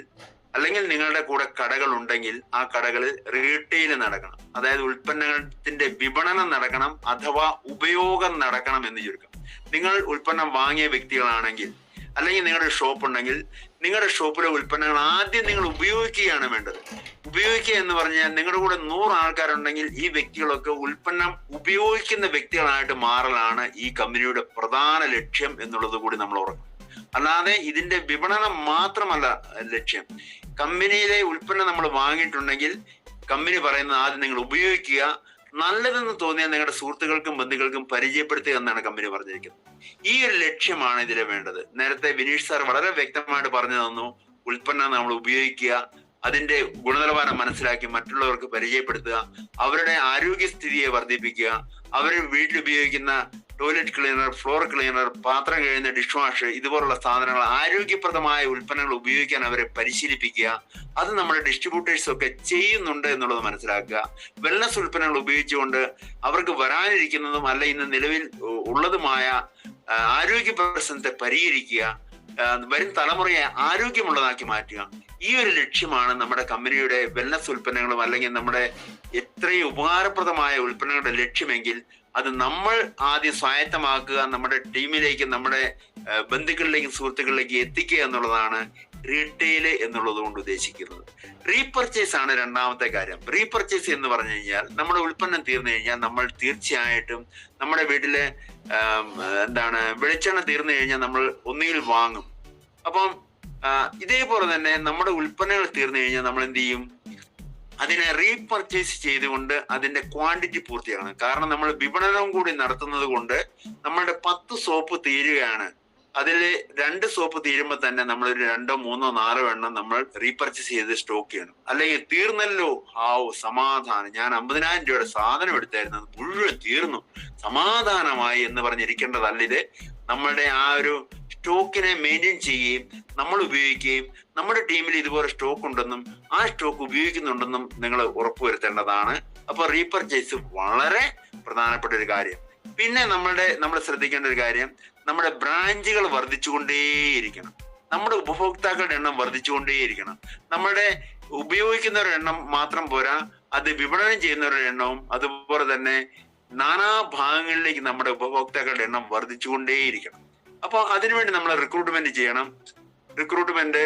അല്ലെങ്കിൽ നിങ്ങളുടെ കൂടെ കടകൾ ഉണ്ടെങ്കിൽ ആ കടകളിൽ റീറ്റെയിൽ നടക്കണം. അതായത് ഉൽപ്പന്നത്തിന്റെ വിപണനം നടക്കണം, അഥവാ ഉപയോഗം നടക്കണം എന്ന് ചുരുക്കം. നിങ്ങൾ ഉൽപ്പന്നം വാങ്ങിയ വ്യക്തികളാണെങ്കിൽ അല്ലെങ്കിൽ നിങ്ങളുടെ ഷോപ്പ് ഉണ്ടെങ്കിൽ നിങ്ങളുടെ ഷോപ്പിലെ ഉൽപ്പന്നങ്ങൾ ആദ്യം നിങ്ങൾ ഉപയോഗിക്കുകയാണ് വേണ്ടത്. ഉപയോഗിക്കുക എന്ന് പറഞ്ഞാൽ നിങ്ങളുടെ കൂടെ 100 ആൾക്കാരുണ്ടെങ്കിൽ ഈ വ്യക്തികളൊക്കെ ഉൽപ്പന്നം ഉപയോഗിക്കുന്ന വ്യക്തികളായിട്ട് മാറലാണ് ഈ കമ്പനിയുടെ പ്രധാന ലക്ഷ്യം എന്നുള്ളത് കൂടി നമ്മൾ ഓർക്കണം. അല്ലാതെ ഇതിന്റെ വിപണനം മാത്രമല്ല ലക്ഷ്യം. കമ്പനിയിലെ ഉൽപ്പന്നം നമ്മൾ വാങ്ങിയിട്ടുണ്ടെങ്കിൽ കമ്പനി പറയുന്നത് ആദ്യം നിങ്ങൾ ഉപയോഗിക്കുക, നല്ലതെന്ന് തോന്നിയാൽ നിങ്ങളുടെ സുഹൃത്തുക്കൾക്കും ബന്ധുക്കൾക്കും പരിചയപ്പെടുത്തുക എന്നാണ് കമ്പനി പറഞ്ഞിരിക്കുന്നത്. ഈ ഒരു ലക്ഷ്യമാണ് ഇതിലെ വേണ്ടത്. നേരത്തെ വിനീഷ് സാർ വളരെ വ്യക്തമായിട്ട് പറഞ്ഞു തന്നു. ഉൽപ്പന്നം നമ്മൾ ഉപയോഗിക്കുക, അതിന്റെ ഗുണനിലവാരം മനസ്സിലാക്കി മറ്റുള്ളവർക്ക് പരിചയപ്പെടുത്തുക, അവരുടെ ആരോഗ്യസ്ഥിതിയെ വർദ്ധിപ്പിക്കുക, അവർ വീട്ടിൽ ഉപയോഗിക്കുന്ന ടോയ്ലറ്റ് ക്ലീനർ, ഫ്ലോർ ക്ലീനർ, പാത്രം കഴുകുന്ന ഡിഷ് വാഷ്, ഇതുപോലുള്ള സാധനങ്ങൾ, ആരോഗ്യപ്രദമായ ഉൽപ്പന്നങ്ങൾ ഉപയോഗിക്കാൻ അവരെ പരിശീലിപ്പിക്കുക. അത് നമ്മുടെ ഡിസ്ട്രിബ്യൂട്ടേഴ്സ് ഒക്കെ ചെയ്യുന്നുണ്ട് എന്നുള്ളത് മനസ്സിലാക്കുക. വെൽനസ് ഉൽപ്പന്നങ്ങൾ ഉപയോഗിച്ചുകൊണ്ട് അവർക്ക് വരാനിരിക്കുന്നതും അല്ല ഇന്ന് നിലവിൽ ഉള്ളതുമായ ആരോഗ്യ പ്രശ്നത്തെ പരിഹരിക്കുക, വരും തലമുറയെ ആരോഗ്യമുള്ളതാക്കി മാറ്റുക. ഈ ഒരു ലക്ഷ്യമാണ് നമ്മുടെ കമ്പനിയുടെ വെൽനസ് ഉൽപ്പന്നങ്ങളും അല്ലെങ്കിൽ നമ്മുടെ എത്രയും ഉപകാരപ്രദമായ ഉൽപ്പന്നങ്ങളുടെ ലക്ഷ്യമെങ്കിൽ അത് നമ്മൾ ആദ്യം സ്വായത്തമാക്കുക, നമ്മുടെ ടീമിലേക്ക്, നമ്മുടെ ബന്ധുക്കളിലേക്കും സുഹൃത്തുക്കളിലേക്ക് എത്തിക്കുക എന്നുള്ളതാണ് റീറ്റെയില് എന്നുള്ളത് കൊണ്ട് ഉദ്ദേശിക്കുന്നത്. റീപർച്ചേസ് ആണ് രണ്ടാമത്തെ കാര്യം. റീപർച്ചേസ് എന്ന് പറഞ്ഞു കഴിഞ്ഞാൽ നമ്മുടെ ഉൽപ്പന്നം തീർന്നു കഴിഞ്ഞാൽ നമ്മൾ തീർച്ചയായിട്ടും നമ്മുടെ വീട്ടിലെ വെളിച്ചെണ്ണ തീർന്നു കഴിഞ്ഞാൽ നമ്മൾ ഒന്നുകിൽ വാങ്ങും. അപ്പം ഇതേപോലെ തന്നെ നമ്മുടെ ഉൽപ്പന്നങ്ങൾ തീർന്നു കഴിഞ്ഞാൽ നമ്മൾ എന്ത് ചെയ്യും? അതിനെ റീപർച്ചേസ് ചെയ്തുകൊണ്ട് അതിന്റെ ക്വാണ്ടിറ്റി പൂർത്തിയാക്കണം. കാരണം നമ്മൾ വിപണനം കൂടി നടത്തുന്നത് കൊണ്ട് നമ്മളുടെ 10 സോപ്പ് തീരുകയാണ്, അതിൽ 2 സോപ്പ് തീരുമ്പോൾ തന്നെ നമ്മൾ ഒരു 2, 3, 4 എണ്ണം നമ്മൾ റീപർച്ചേസ് ചെയ്ത് സ്റ്റോക്ക് ചെയ്യണം. അല്ലെങ്കിൽ തീർന്നല്ലോ, സമാധാനം, ഞാൻ 50,000 രൂപയുടെ സാധനം എടുത്തായിരുന്നു, അത് മുഴുവൻ തീർന്നു, സമാധാനമായി എന്ന് പറഞ്ഞിരിക്കേണ്ടതല്ല ഇത്. നമ്മളുടെ ആ ഒരു സ്റ്റോക്കിനെ മെയിൻറ്റെയിൻ ചെയ്യുകയും നമ്മൾ ഉപയോഗിക്കുകയും നമ്മുടെ ടീമിൽ ഇതുപോലെ സ്റ്റോക്ക് ഉണ്ടെന്നും ആ സ്റ്റോക്ക് ഉപയോഗിക്കുന്നുണ്ടെന്നും നിങ്ങൾ ഉറപ്പുവരുത്തേണ്ടതാണ്. അപ്പൊ റീപർച്ചേസ് വളരെ പ്രധാനപ്പെട്ട ഒരു കാര്യം. പിന്നെ നമ്മൾ ശ്രദ്ധിക്കേണ്ട ഒരു കാര്യം, നമ്മുടെ ബ്രാഞ്ചുകൾ വർദ്ധിച്ചുകൊണ്ടേയിരിക്കണം. നമ്മുടെ ഉപഭോക്താക്കളുടെ എണ്ണം വർദ്ധിച്ചുകൊണ്ടേയിരിക്കണം. നമ്മുടെ ഉപയോഗിക്കുന്നവരുടെ എണ്ണം മാത്രം പോരാ, അത് വിപണനം ചെയ്യുന്നവരുടെ എണ്ണവും അതുപോലെ തന്നെ നാനാഭാഗങ്ങളിലേക്ക് നമ്മുടെ ഉപഭോക്താക്കളുടെ എണ്ണം വർദ്ധിച്ചുകൊണ്ടേയിരിക്കണം. അപ്പൊ അതിനുവേണ്ടി നമ്മൾ റിക്രൂട്ട്മെന്റ് ചെയ്യണം. റിക്രൂട്ട്മെന്റ്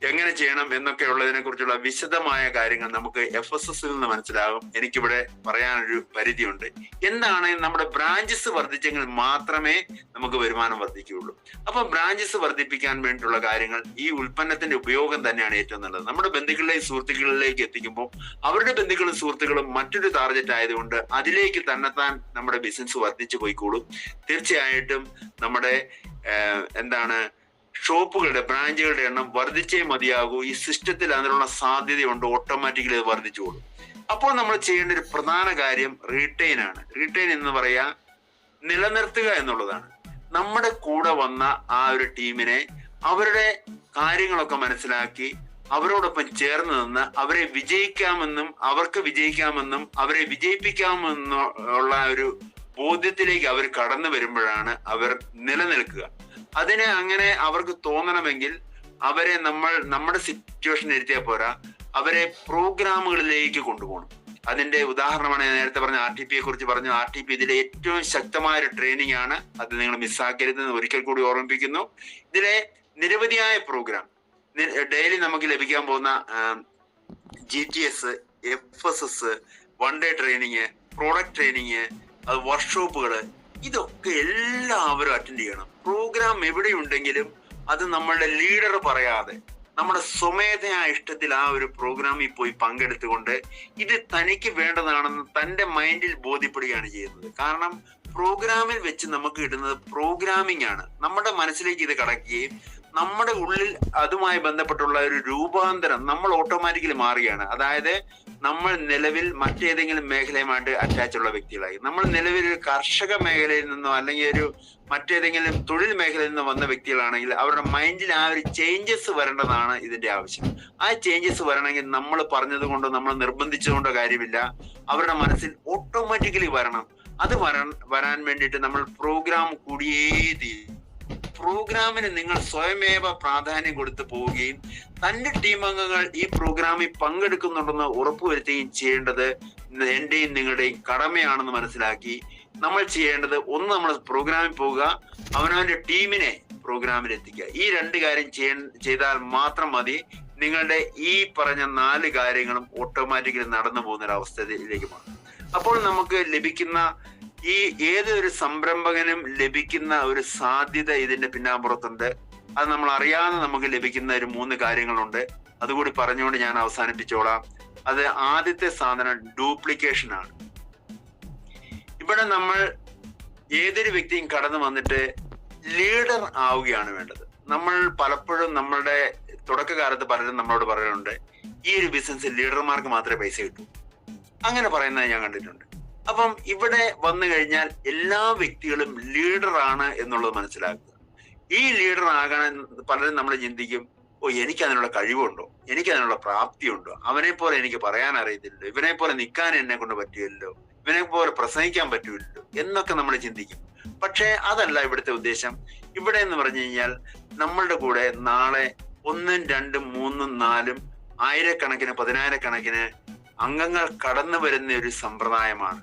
എങ്ങനെ ചെയ്യണം എന്നൊക്കെ ഉള്ളതിനെ കുറിച്ചുള്ള വിശദമായ കാര്യങ്ങൾ നമുക്ക് FSSൽ നിന്ന് മനസ്സിലാകും. എനിക്കിവിടെ പറയാനൊരു പരിധിയുണ്ട്. എന്താണ്, നമ്മുടെ ബ്രാഞ്ചസ് വർദ്ധിച്ചെങ്കിൽ മാത്രമേ നമുക്ക് വരുമാനം വർദ്ധിക്കുകയുള്ളൂ. അപ്പൊ ബ്രാഞ്ചസ് വർദ്ധിപ്പിക്കാൻ വേണ്ടിയിട്ടുള്ള കാര്യങ്ങൾ, ഈ ഉൽപ്പന്നത്തിന്റെ ഉപയോഗം തന്നെയാണ് ഏറ്റവും നല്ലത്. നമ്മുടെ ബന്ധുക്കളിലേക്ക് സുഹൃത്തുക്കളിലേക്ക് എത്തിക്കുമ്പോൾ അവരുടെ ബന്ധുക്കളും സുഹൃത്തുക്കളും മറ്റൊരു ടാർഗറ്റ് ആയതുകൊണ്ട് അതിലേക്ക് തന്നെത്താൻ നമ്മുടെ ബിസിനസ് വർദ്ധിച്ചു പോയിക്കോളും. തീർച്ചയായിട്ടും നമ്മുടെ ഷോപ്പുകളുടെ, ബ്രാഞ്ചുകളുടെ എണ്ണം വർദ്ധിച്ചേ മതിയാകൂ. ഈ സിസ്റ്റത്തിൽ അതിനുള്ള സാധ്യതയുണ്ട്, ഓട്ടോമാറ്റിക്കലി അത് വർദ്ധിച്ചോളും. അപ്പോൾ നമ്മൾ ചെയ്യേണ്ട ഒരു പ്രധാന കാര്യം റീറ്റെയിൻ ആണ്. റീറ്റെയിൻ എന്ന് പറയാ നിലനിർത്തുക എന്നുള്ളതാണ്. നമ്മുടെ കൂടെ വന്ന ആ ഒരു ടീമിനെ അവരുടെ കാര്യങ്ങളൊക്കെ മനസ്സിലാക്കി അവരോടൊപ്പം ചേർന്ന് നിന്ന് അവരെ വിജയിക്കാമെന്നും അവർക്ക് വിജയിക്കാമെന്നും അവരെ വിജയിപ്പിക്കാമെന്നും ഉള്ള ഒരു ബോധ്യത്തിലേക്ക് അവർ കടന്നു വരുമ്പോഴാണ് അവർ നിലനിൽക്കുക. അതിനെ അങ്ങനെ അവർക്ക് തോന്നണമെങ്കിൽ അവരെ നമ്മുടെ സിറ്റുവേഷൻ ഇരുത്തിയാൽ പോരാ, അവരെ പ്രോഗ്രാമുകളിലേക്ക് കൊണ്ടുപോകണം. അതിന്റെ ഉദാഹരണമാണ് ഞാൻ നേരത്തെ പറഞ്ഞ RTPയെ കുറിച്ച് പറഞ്ഞു. RTP ഇതിലെ ഏറ്റവും ശക്തമായ ഒരു ട്രെയിനിങ് ആണ്. അത് നിങ്ങൾ മിസ്സാക്കരുതെന്ന് ഒരിക്കൽ കൂടി ഓർമ്മിപ്പിക്കുന്നു. ഇതിലെ നിരവധിയായ പ്രോഗ്രാം ഡെയിലി നമുക്ക് ലഭിക്കാൻ പോകുന്ന GTS, FSS, 1 day training, product training, അത് വർക്ക്ഷോപ്പുകള്, ഇതൊക്കെ എല്ലാവരും അറ്റൻഡ് ചെയ്യണം. പ്രോഗ്രാം എവിടെയുണ്ടെങ്കിലും അത് നമ്മളുടെ ലീഡർ പറയാതെ നമ്മുടെ സ്വമേധയാ ഇഷ്ടത്തിൽ ആ ഒരു പ്രോഗ്രാമിൽ പോയി പങ്കെടുത്തുകൊണ്ട് ഇത് തനിക്ക് വേണ്ടതാണെന്ന് തൻ്റെ മൈൻഡിൽ ബോധ്യപ്പെടുകയാണ് ചെയ്യുന്നത്. കാരണം പ്രോഗ്രാമിൽ വെച്ച് നമുക്ക് കിട്ടുന്നത് പ്രോഗ്രാമിംഗ് ആണ്. നമ്മുടെ മനസ്സിലേക്ക് ഇത് കടക്കുകയും നമ്മുടെ ഉള്ളിൽ അതുമായി ബന്ധപ്പെട്ടുള്ള ഒരു രൂപാന്തരം നമ്മൾ ഓട്ടോമാറ്റിക്കലി മാറുകയാണ്. അതായത് നമ്മൾ നിലവിൽ മറ്റേതെങ്കിലും മേഖലയുമായിട്ട് അറ്റാച്ച് ഉള്ള വ്യക്തികളായി, നമ്മൾ നിലവിൽ ഒരു കർഷക മേഖലയിൽ നിന്നോ അല്ലെങ്കിൽ ഒരു മറ്റേതെങ്കിലും തൊഴിൽ മേഖലയിൽ നിന്നോ വന്ന വ്യക്തികളാണെങ്കിൽ അവരുടെ മൈൻഡിൽ ആ ഒരു ചേഞ്ചസ് വരേണ്ടതാണ് ഇതിന്റെ ആവശ്യം. ആ ചേഞ്ചസ് വരണമെങ്കിൽ നമ്മൾ പറഞ്ഞത് കൊണ്ടോ നമ്മൾ നിർബന്ധിച്ചതുകൊണ്ടോ കാര്യമില്ല, അവരുടെ മനസ്സിൽ ഓട്ടോമാറ്റിക്കലി വരണം. അത് വരാൻ വേണ്ടിയിട്ട് നമ്മൾ പ്രോഗ്രാം കൂടിയേ തീരും. പ്രോഗ്രാമിന് നിങ്ങൾ സ്വയമേവ പ്രാധാന്യം കൊടുത്തു പോവുകയും തന്റെ ടീം അംഗങ്ങൾ ഈ പ്രോഗ്രാമിൽ പങ്കെടുക്കുന്നുണ്ടെന്ന് ഉറപ്പുവരുത്തുകയും ചെയ്യേണ്ടത് എന്റെയും നിങ്ങളുടെയും കടമയാണെന്ന് മനസ്സിലാക്കി നമ്മൾ ചെയ്യേണ്ടത്, ഒന്ന്, നമ്മൾ പ്രോഗ്രാമിൽ പോവുക, അവനവന്റെ ടീമിനെ പ്രോഗ്രാമിൽ എത്തിക്കുക. ഈ 2 കാര്യം ചെയ്താൽ മാത്രം മതി. നിങ്ങളുടെ ഈ പറഞ്ഞ 4 കാര്യങ്ങളും ഓട്ടോമാറ്റിക്കലി നടന്നു പോകുന്ന ഒരു അവസ്ഥയിലേക്ക് മാറും. അപ്പോൾ നമുക്ക് ലഭിക്കുന്ന ഈ ഏതൊരു സംരംഭകനും ലഭിക്കുന്ന ഒരു സാധ്യത ഇതിന്റെ പിന്നാമ്പുറത്തുണ്ട്. അത് നമ്മൾ അറിയാതെ നമുക്ക് ലഭിക്കുന്ന ഒരു 3 കാര്യങ്ങളുണ്ട്. അതുകൂടി പറഞ്ഞുകൊണ്ട് ഞാൻ അവസാനിപ്പിച്ചോളാം. അത് ആദ്യത്തെ സാധനം ഡ്യൂപ്ലിക്കേഷൻ ആണ്. ഇവിടെ നമ്മൾ ഏതൊരു വ്യക്തിയും കടന്നു വന്നിട്ട് ലീഡർ ആവുകയാണ് വേണ്ടത്. നമ്മൾ പലപ്പോഴും നമ്മളുടെ തുടക്കകാലത്ത് പലരും നമ്മളോട് പറയാറുണ്ട്, ഈ ഒരു ബിസിനസ്സിൽ ലീഡർമാർക്ക് മാത്രമേ പൈസ കിട്ടൂ. അങ്ങനെ പറയുന്നത് ഞാൻ കണ്ടിട്ടുണ്ട്. അപ്പം ഇവിടെ വന്നു കഴിഞ്ഞാൽ എല്ലാ വ്യക്തികളും ലീഡറാണ് എന്നുള്ളത് മനസ്സിലാക്കുക. ഈ ലീഡർ ആകാൻ പലരും നമ്മൾ ചിന്തിക്കും, എനിക്ക് അതിനുള്ള കഴിവുണ്ടോ, എനിക്ക് അതിനുള്ള പ്രാപ്തിയുണ്ടോ, അവനെ പോലെ എനിക്ക് പറയാൻ അറിയത്തില്ലല്ലോ, ഇവനെ പോലെ നിൽക്കാൻ എന്നെ കൊണ്ട് പറ്റില്ലല്ലോ, ഇവനെ പോലെ പ്രസംഗിക്കാൻ പറ്റൂല്ലോ എന്നൊക്കെ നമ്മൾ ചിന്തിക്കും. പക്ഷേ അതല്ല ഇവിടുത്തെ ഉദ്ദേശം. ഇവിടെ എന്ന് പറഞ്ഞു കഴിഞ്ഞാൽ നമ്മളുടെ കൂടെ നാളെ 1, 2, 3, 4 ആയിരക്കണക്കിന് 10,000-കണക്കിന് അംഗങ്ങൾ കടന്നു വരുന്ന ഒരു സമ്പ്രദായമാണ്.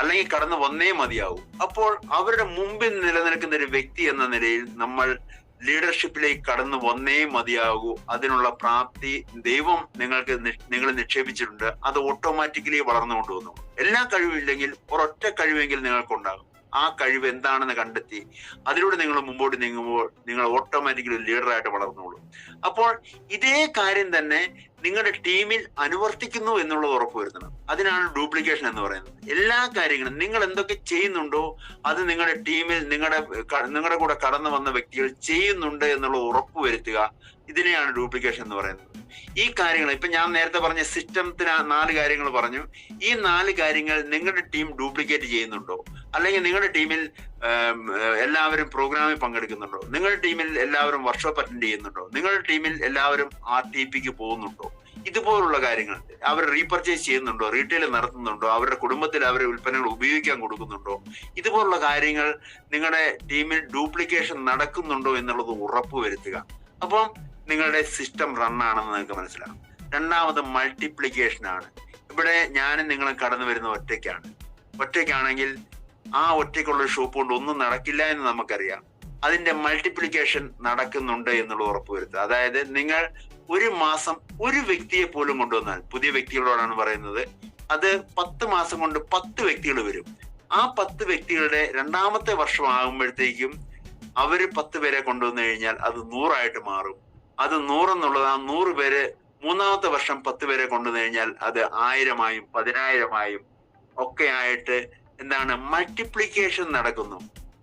അല്ലെങ്കിൽ കടന്നു വന്നേ മതിയാവും. അപ്പോൾ അവരുടെ മുമ്പിൽ നിലനിൽക്കുന്ന ഒരു വ്യക്തി എന്ന നിലയിൽ നമ്മൾ ലീഡർഷിപ്പിലേക്ക് കടന്നു വന്നേ മതിയാകൂ. അതിനുള്ള പ്രാപ്തി ദൈവം നിങ്ങൾ നിക്ഷേപിച്ചിട്ടുണ്ട്. അത് ഓട്ടോമാറ്റിക്കലി വളർന്നു കൊണ്ടുവന്നു. എല്ലാ കഴിവില്ലെങ്കിൽ ഒരൊറ്റ കഴിവെങ്കിൽ നിങ്ങൾക്കുണ്ടാകും. ആ കഴിവ് എന്താണെന്ന് കണ്ടെത്തി അതിലൂടെ നിങ്ങൾ മുമ്പോട്ട് നീങ്ങുമ്പോൾ നിങ്ങൾ ഓട്ടോമാറ്റിക്കലി ലീഡറായിട്ട് വളർന്നോളൂ. അപ്പോൾ ഇതേ കാര്യം തന്നെ നിങ്ങളുടെ ടീമിൽ അനുവർത്തിക്കുന്നു എന്നുള്ളത് ഉറപ്പുവരുത്തണം. അതിനാണ് ഡ്യൂപ്ലിക്കേഷൻ എന്ന് പറയുന്നത്. എല്ലാ കാര്യങ്ങളും നിങ്ങൾ എന്തൊക്കെ ചെയ്യുന്നുണ്ടോ അത് നിങ്ങളുടെ ടീമിൽ നിങ്ങളുടെ കൂടെ കടന്നു വന്ന വ്യക്തികൾ ചെയ്യുന്നുണ്ട് എന്നുള്ളത് ഉറപ്പുവരുത്തുക. ഇതിനെയാണ് ഡ്യൂപ്ലിക്കേഷൻ എന്ന് പറയുന്നത്. ഈ കാര്യങ്ങൾ ഇപ്പൊ ഞാൻ നേരത്തെ പറഞ്ഞ സിസ്റ്റത്തിന് 4 കാര്യങ്ങൾ പറഞ്ഞു. ഈ 4 കാര്യങ്ങൾ നിങ്ങളുടെ ടീം ഡ്യൂപ്ലിക്കേറ്റ് ചെയ്യുന്നുണ്ടോ, അല്ലെങ്കിൽ നിങ്ങളുടെ ടീമിൽ എല്ലാവരും പ്രോഗ്രാമിൽ പങ്കെടുക്കുന്നുണ്ടോ, നിങ്ങളുടെ ടീമിൽ എല്ലാവരും വർക്ക്ഷോപ്പ് അറ്റൻഡ് ചെയ്യുന്നുണ്ടോ, നിങ്ങളുടെ ടീമിൽ എല്ലാവരും RTPക്ക് പോകുന്നുണ്ടോ, ഇതുപോലുള്ള കാര്യങ്ങൾ അവർ റീപർച്ചേസ് ചെയ്യുന്നുണ്ടോ, റീറ്റെയിൽ നടത്തുന്നുണ്ടോ, അവരുടെ കുടുംബത്തിൽ അവരുടെ ഉൽപ്പന്നങ്ങൾ ഉപയോഗിക്കാൻ കൊടുക്കുന്നുണ്ടോ, ഇതുപോലുള്ള കാര്യങ്ങൾ നിങ്ങളുടെ ടീമിൽ ഡ്യൂപ്ലിക്കേഷൻ നടക്കുന്നുണ്ടോ എന്നുള്ളത് ഉറപ്പുവരുത്തുക. അപ്പം നിങ്ങളുടെ സിസ്റ്റം റണ്ണാണെന്ന് നിങ്ങൾക്ക് മനസ്സിലാകും. രണ്ടാമത് മൾട്ടിപ്ലിക്കേഷൻ ആണ്. ഇവിടെ ഞാനും നിങ്ങളും കടന്നു വരുന്ന ഒറ്റയ്ക്കാണെങ്കിൽ ആ ഒറ്റയ്ക്കുള്ള ഷോപ്പ് കൊണ്ട് ഒന്നും നടക്കില്ല എന്ന് നമുക്കറിയാം. അതിന്റെ മൾട്ടിപ്ലിക്കേഷൻ നടക്കുന്നുണ്ട് എന്നുള്ള ഉറപ്പുവരുത്തുക. അതായത് നിങ്ങൾ ഒരു മാസം ഒരു വ്യക്തിയെ പോലും കൊണ്ടുവന്നാൽ, പുതിയ വ്യക്തികളോടാണ് പറയുന്നത്, അത് 10 മാസം കൊണ്ട് 10 വ്യക്തികൾ വരും. ആ 10 വ്യക്തികളുടെ 2ാമത്തെ വർഷം ആകുമ്പോഴത്തേക്കും അവര് 10 പേരെ കൊണ്ടുവന്നു കഴിഞ്ഞാൽ അത് 100 മാറും. അത് 100 എന്നുള്ളത് ആ 100 പേര് 3ാമത്തെ വർഷം 10 പേരെ കൊണ്ടുവന്നു കഴിഞ്ഞാൽ അത് 1000-ആയും 10,000-ആയും ഒക്കെ ആയിട്ട് എന്താണ് മൾട്ടിപ്ലിക്കേഷൻ നടക്കുന്നു.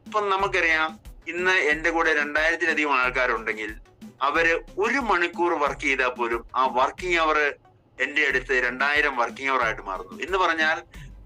ഇപ്പം നമുക്കറിയാം, ഇന്ന് എന്റെ കൂടെ 2000-ലധികം ആൾക്കാരുണ്ടെങ്കിൽ അവര് 1 മണിക്കൂർ വർക്ക് ചെയ്താൽ പോലും ആ വർക്കിംഗ് അവർ എന്റെ അടുത്ത് 2000 വർക്കിംഗ് അവർ ആയിട്ട് മാറുന്നു. എന്ന് പറഞ്ഞാൽ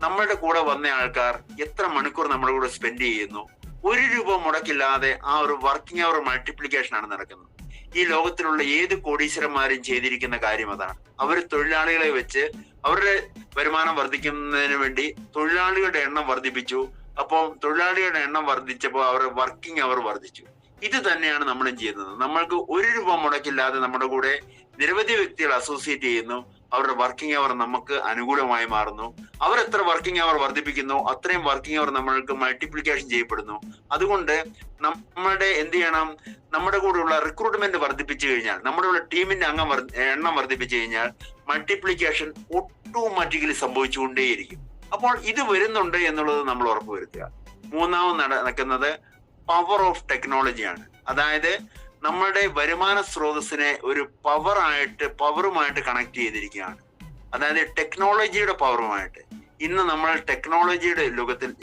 നമ്മളുടെ കൂടെ വന്ന ആൾക്കാർ എത്ര മണിക്കൂർ നമ്മുടെ കൂടെ സ്പെൻഡ് ചെയ്യുന്നു, 1 രൂപ മുടക്കില്ലാതെ ആ ഒരു വർക്കിംഗ് അവർ മൾട്ടിപ്ലിക്കേഷൻ ആണ് നടക്കുന്നത്. ഈ ലോകത്തിലുള്ള ഏത് കോടീശ്വരന്മാരും ചെയ്തിരിക്കുന്ന കാര്യം അതാണ്. അവർ തൊഴിലാളികളെ വെച്ച് അവരുടെ വരുമാനം വർദ്ധിക്കുന്നതിന് വേണ്ടി തൊഴിലാളികളുടെ എണ്ണം വർദ്ധിപ്പിച്ചു. അപ്പോൾ തൊഴിലാളികളുടെ എണ്ണം വർദ്ധിച്ചപ്പോൾ അവരുടെ വർക്കിംഗ് അവർ വർദ്ധിച്ചു. ഇത് തന്നെയാണ് നമ്മളും ചെയ്യുന്നത്. നമ്മൾക്ക് 1 രൂപ മുടക്കില്ലാതെ നമ്മുടെ കൂടെ നിരവധി വ്യക്തികൾ അസോസിയേറ്റ് ചെയ്യുന്നു. അവരുടെ വർക്കിംഗ് അവർ നമുക്ക് അനുകൂലമായി മാറുന്നു. അവർ എത്ര വർക്കിംഗ് അവർ വർദ്ധിപ്പിക്കുന്നു അത്രയും വർക്കിംഗ് അവർ നമ്മൾക്ക് മൾട്ടിപ്ലിക്കേഷൻ ചെയ്യപ്പെടുന്നു. അതുകൊണ്ട് നമ്മുടെ എന്ത് ചെയ്യണം, നമ്മുടെ കൂടെയുള്ള റിക്രൂട്ട്മെന്റ് വർദ്ധിപ്പിച്ചു കഴിഞ്ഞാൽ, നമ്മുടെ കൂടെ ടീമിന്റെ എണ്ണം വർദ്ധിപ്പിച്ചു കഴിഞ്ഞാൽ മൾട്ടിപ്ലിക്കേഷൻ ഓട്ടോമാറ്റിക്കലി സംഭവിച്ചുകൊണ്ടേയിരിക്കും. അപ്പോൾ ഇത് വരുന്നുണ്ട് എന്നുള്ളത് നമ്മൾ ഉറപ്പുവരുത്തുക. 3ാമത് നടക്കുന്നത് പവർ ഓഫ് ടെക്നോളജിയാണ്. അതായത് നമ്മളുടെ വരുമാന സ്രോതസ്സിനെ ഒരു പവറുമായിട്ട് കണക്ട് ചെയ്തിരിക്കുകയാണ്. അതായത് ടെക്നോളജിയുടെ പവറുമായിട്ട്. ഇന്ന് നമ്മൾ ടെക്നോളജിയുടെ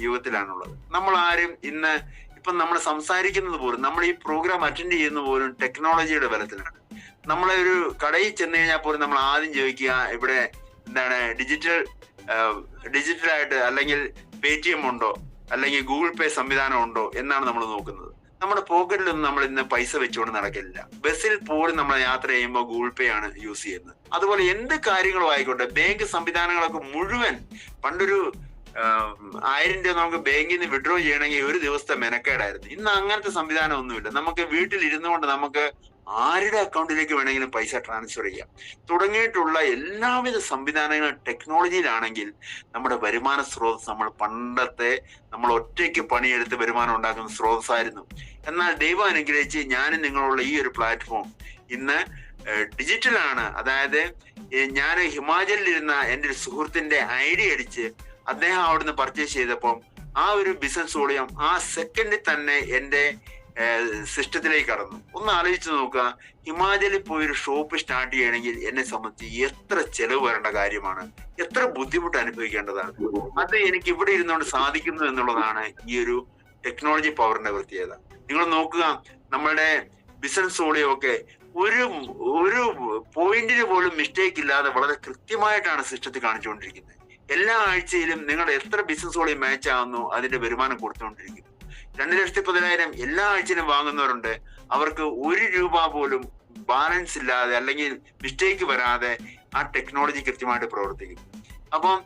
യുഗത്തിലാണുള്ളത്. നമ്മൾ ആരും ഇന്ന് ഇപ്പം നമ്മൾ സംസാരിക്കുന്നത് പോലും, നമ്മൾ ഈ പ്രോഗ്രാം അറ്റൻഡ് ചെയ്യുന്ന പോലും ടെക്നോളജിയുടെ ബലത്തിലാണ്. നമ്മളെ ഒരു കടയിൽ ചെന്ന് കഴിഞ്ഞാൽ പോലും നമ്മൾ ആദ്യം ചോദിക്കുക, ഇവിടെ എന്താണ് ഡിജിറ്റലായിട്ട് അല്ലെങ്കിൽ പേടിഎം ഉണ്ടോ, അല്ലെങ്കിൽ ഗൂഗിൾ പേ സംവിധാനം ഉണ്ടോ എന്നാണ് നമ്മൾ നോക്കുന്നത്. നമ്മുടെ പോക്കറ്റിലൊന്നും നമ്മൾ ഇന്ന് പൈസ വെച്ചുകൊണ്ട് നടക്കില്ല. ബസ്സിൽ പോലും നമ്മൾ യാത്ര ചെയ്യുമ്പോൾ ഗൂഗിൾ പേ ആണ് യൂസ് ചെയ്യുന്നത്. അതുപോലെ എന്ത് കാര്യങ്ങളും ആയിക്കോട്ടെ, ബാങ്ക് സംവിധാനങ്ങളൊക്കെ മുഴുവൻ പണ്ടൊരു 1000 രൂപ നമുക്ക് ബാങ്കിൽ നിന്ന് വിഡ്രോ ചെയ്യണമെങ്കിൽ ഒരു ദിവസത്തെ മെനക്കേടായിരുന്നു. ഇന്ന് അങ്ങനത്തെ സംവിധാനം ഒന്നുമില്ല. നമുക്ക് വീട്ടിൽ ഇരുന്നു കൊണ്ട് നമുക്ക് ആരുടെ അക്കൗണ്ടിലേക്ക് വേണമെങ്കിലും പൈസ ട്രാൻസ്ഫർ ചെയ്യാം തുടങ്ങിയിട്ടുള്ള എല്ലാവിധ സംവിധാനങ്ങളും ടെക്നോളജിയിലാണെങ്കിൽ നമ്മുടെ വരുമാന സ്രോതസ് നമ്മൾ ഒറ്റയ്ക്ക് പണിയെടുത്ത് വരുമാനം ഉണ്ടാക്കുന്ന സ്രോതസ്സായിരുന്നു. എന്നാൽ ദൈവം അനുഗ്രഹിച്ച് ഞാനും നിങ്ങളുള്ള ഈ ഒരു പ്ലാറ്റ്ഫോം ഇന്ന് ഡിജിറ്റലാണ്. അതായത് ഞാൻ ഹിമാചലിലിരുന്ന എൻ്റെ ഒരു സുഹൃത്തിന്റെ ഐഡിയ അടിച്ച് അദ്ദേഹം അവിടുന്ന് പർച്ചേസ് ചെയ്തപ്പം ആ ഒരു ബിസിനസ് വോളിയം ആ സെക്കൻഡിൽ തന്നെ എൻ്റെ സിസ്റ്റത്തിലേക്ക് കടന്നു. ഒന്ന് ആലോചിച്ച് നോക്കുക, ഹിമാചലിൽ പോയി ഒരു ഷോപ്പ് സ്റ്റാർട്ട് ചെയ്യണമെങ്കിൽ എന്നെ സംബന്ധിച്ച് എത്ര ചെലവ് വരേണ്ട കാര്യമാണ്, എത്ര ബുദ്ധിമുട്ട് അനുഭവിക്കേണ്ടതാണ്. അത് എനിക്ക് ഇവിടെ ഇരുന്നുകൊണ്ട് സാധിക്കുന്നു എന്നുള്ളതാണ് ഈ ഒരു ടെക്നോളജി പവറിന്റെ പ്രത്യേകത. നിങ്ങൾ നോക്കുക, നമ്മളുടെ ബിസിനസ് വോളിയം ഒക്കെ ഒരു പോയിന്റിന് പോലും മിസ്റ്റേക്ക് ഇല്ലാതെ വളരെ കൃത്യമായിട്ടാണ് സിസ്റ്റത്തിൽ കാണിച്ചുകൊണ്ടിരിക്കുന്നത്. എല്ലാ ആഴ്ചയിലും നിങ്ങൾ എത്ര ബിസിനസ് വോളിയം മാച്ച് ആകുന്നു അതിന്റെ വരുമാനം കൊടുത്തുകൊണ്ടിരിക്കുന്നു. 2,10,000 എല്ലാ ആഴ്ചയിലും വാങ്ങുന്നവരുണ്ട്. അവർക്ക് 1 രൂപ പോലും ബാലൻസ് ഇല്ലാതെ അല്ലെങ്കിൽ മിസ്റ്റേക്ക് വരാതെ ആ ടെക്നോളജി കൃത്യമായിട്ട് പ്രവർത്തിക്കും. അപ്പം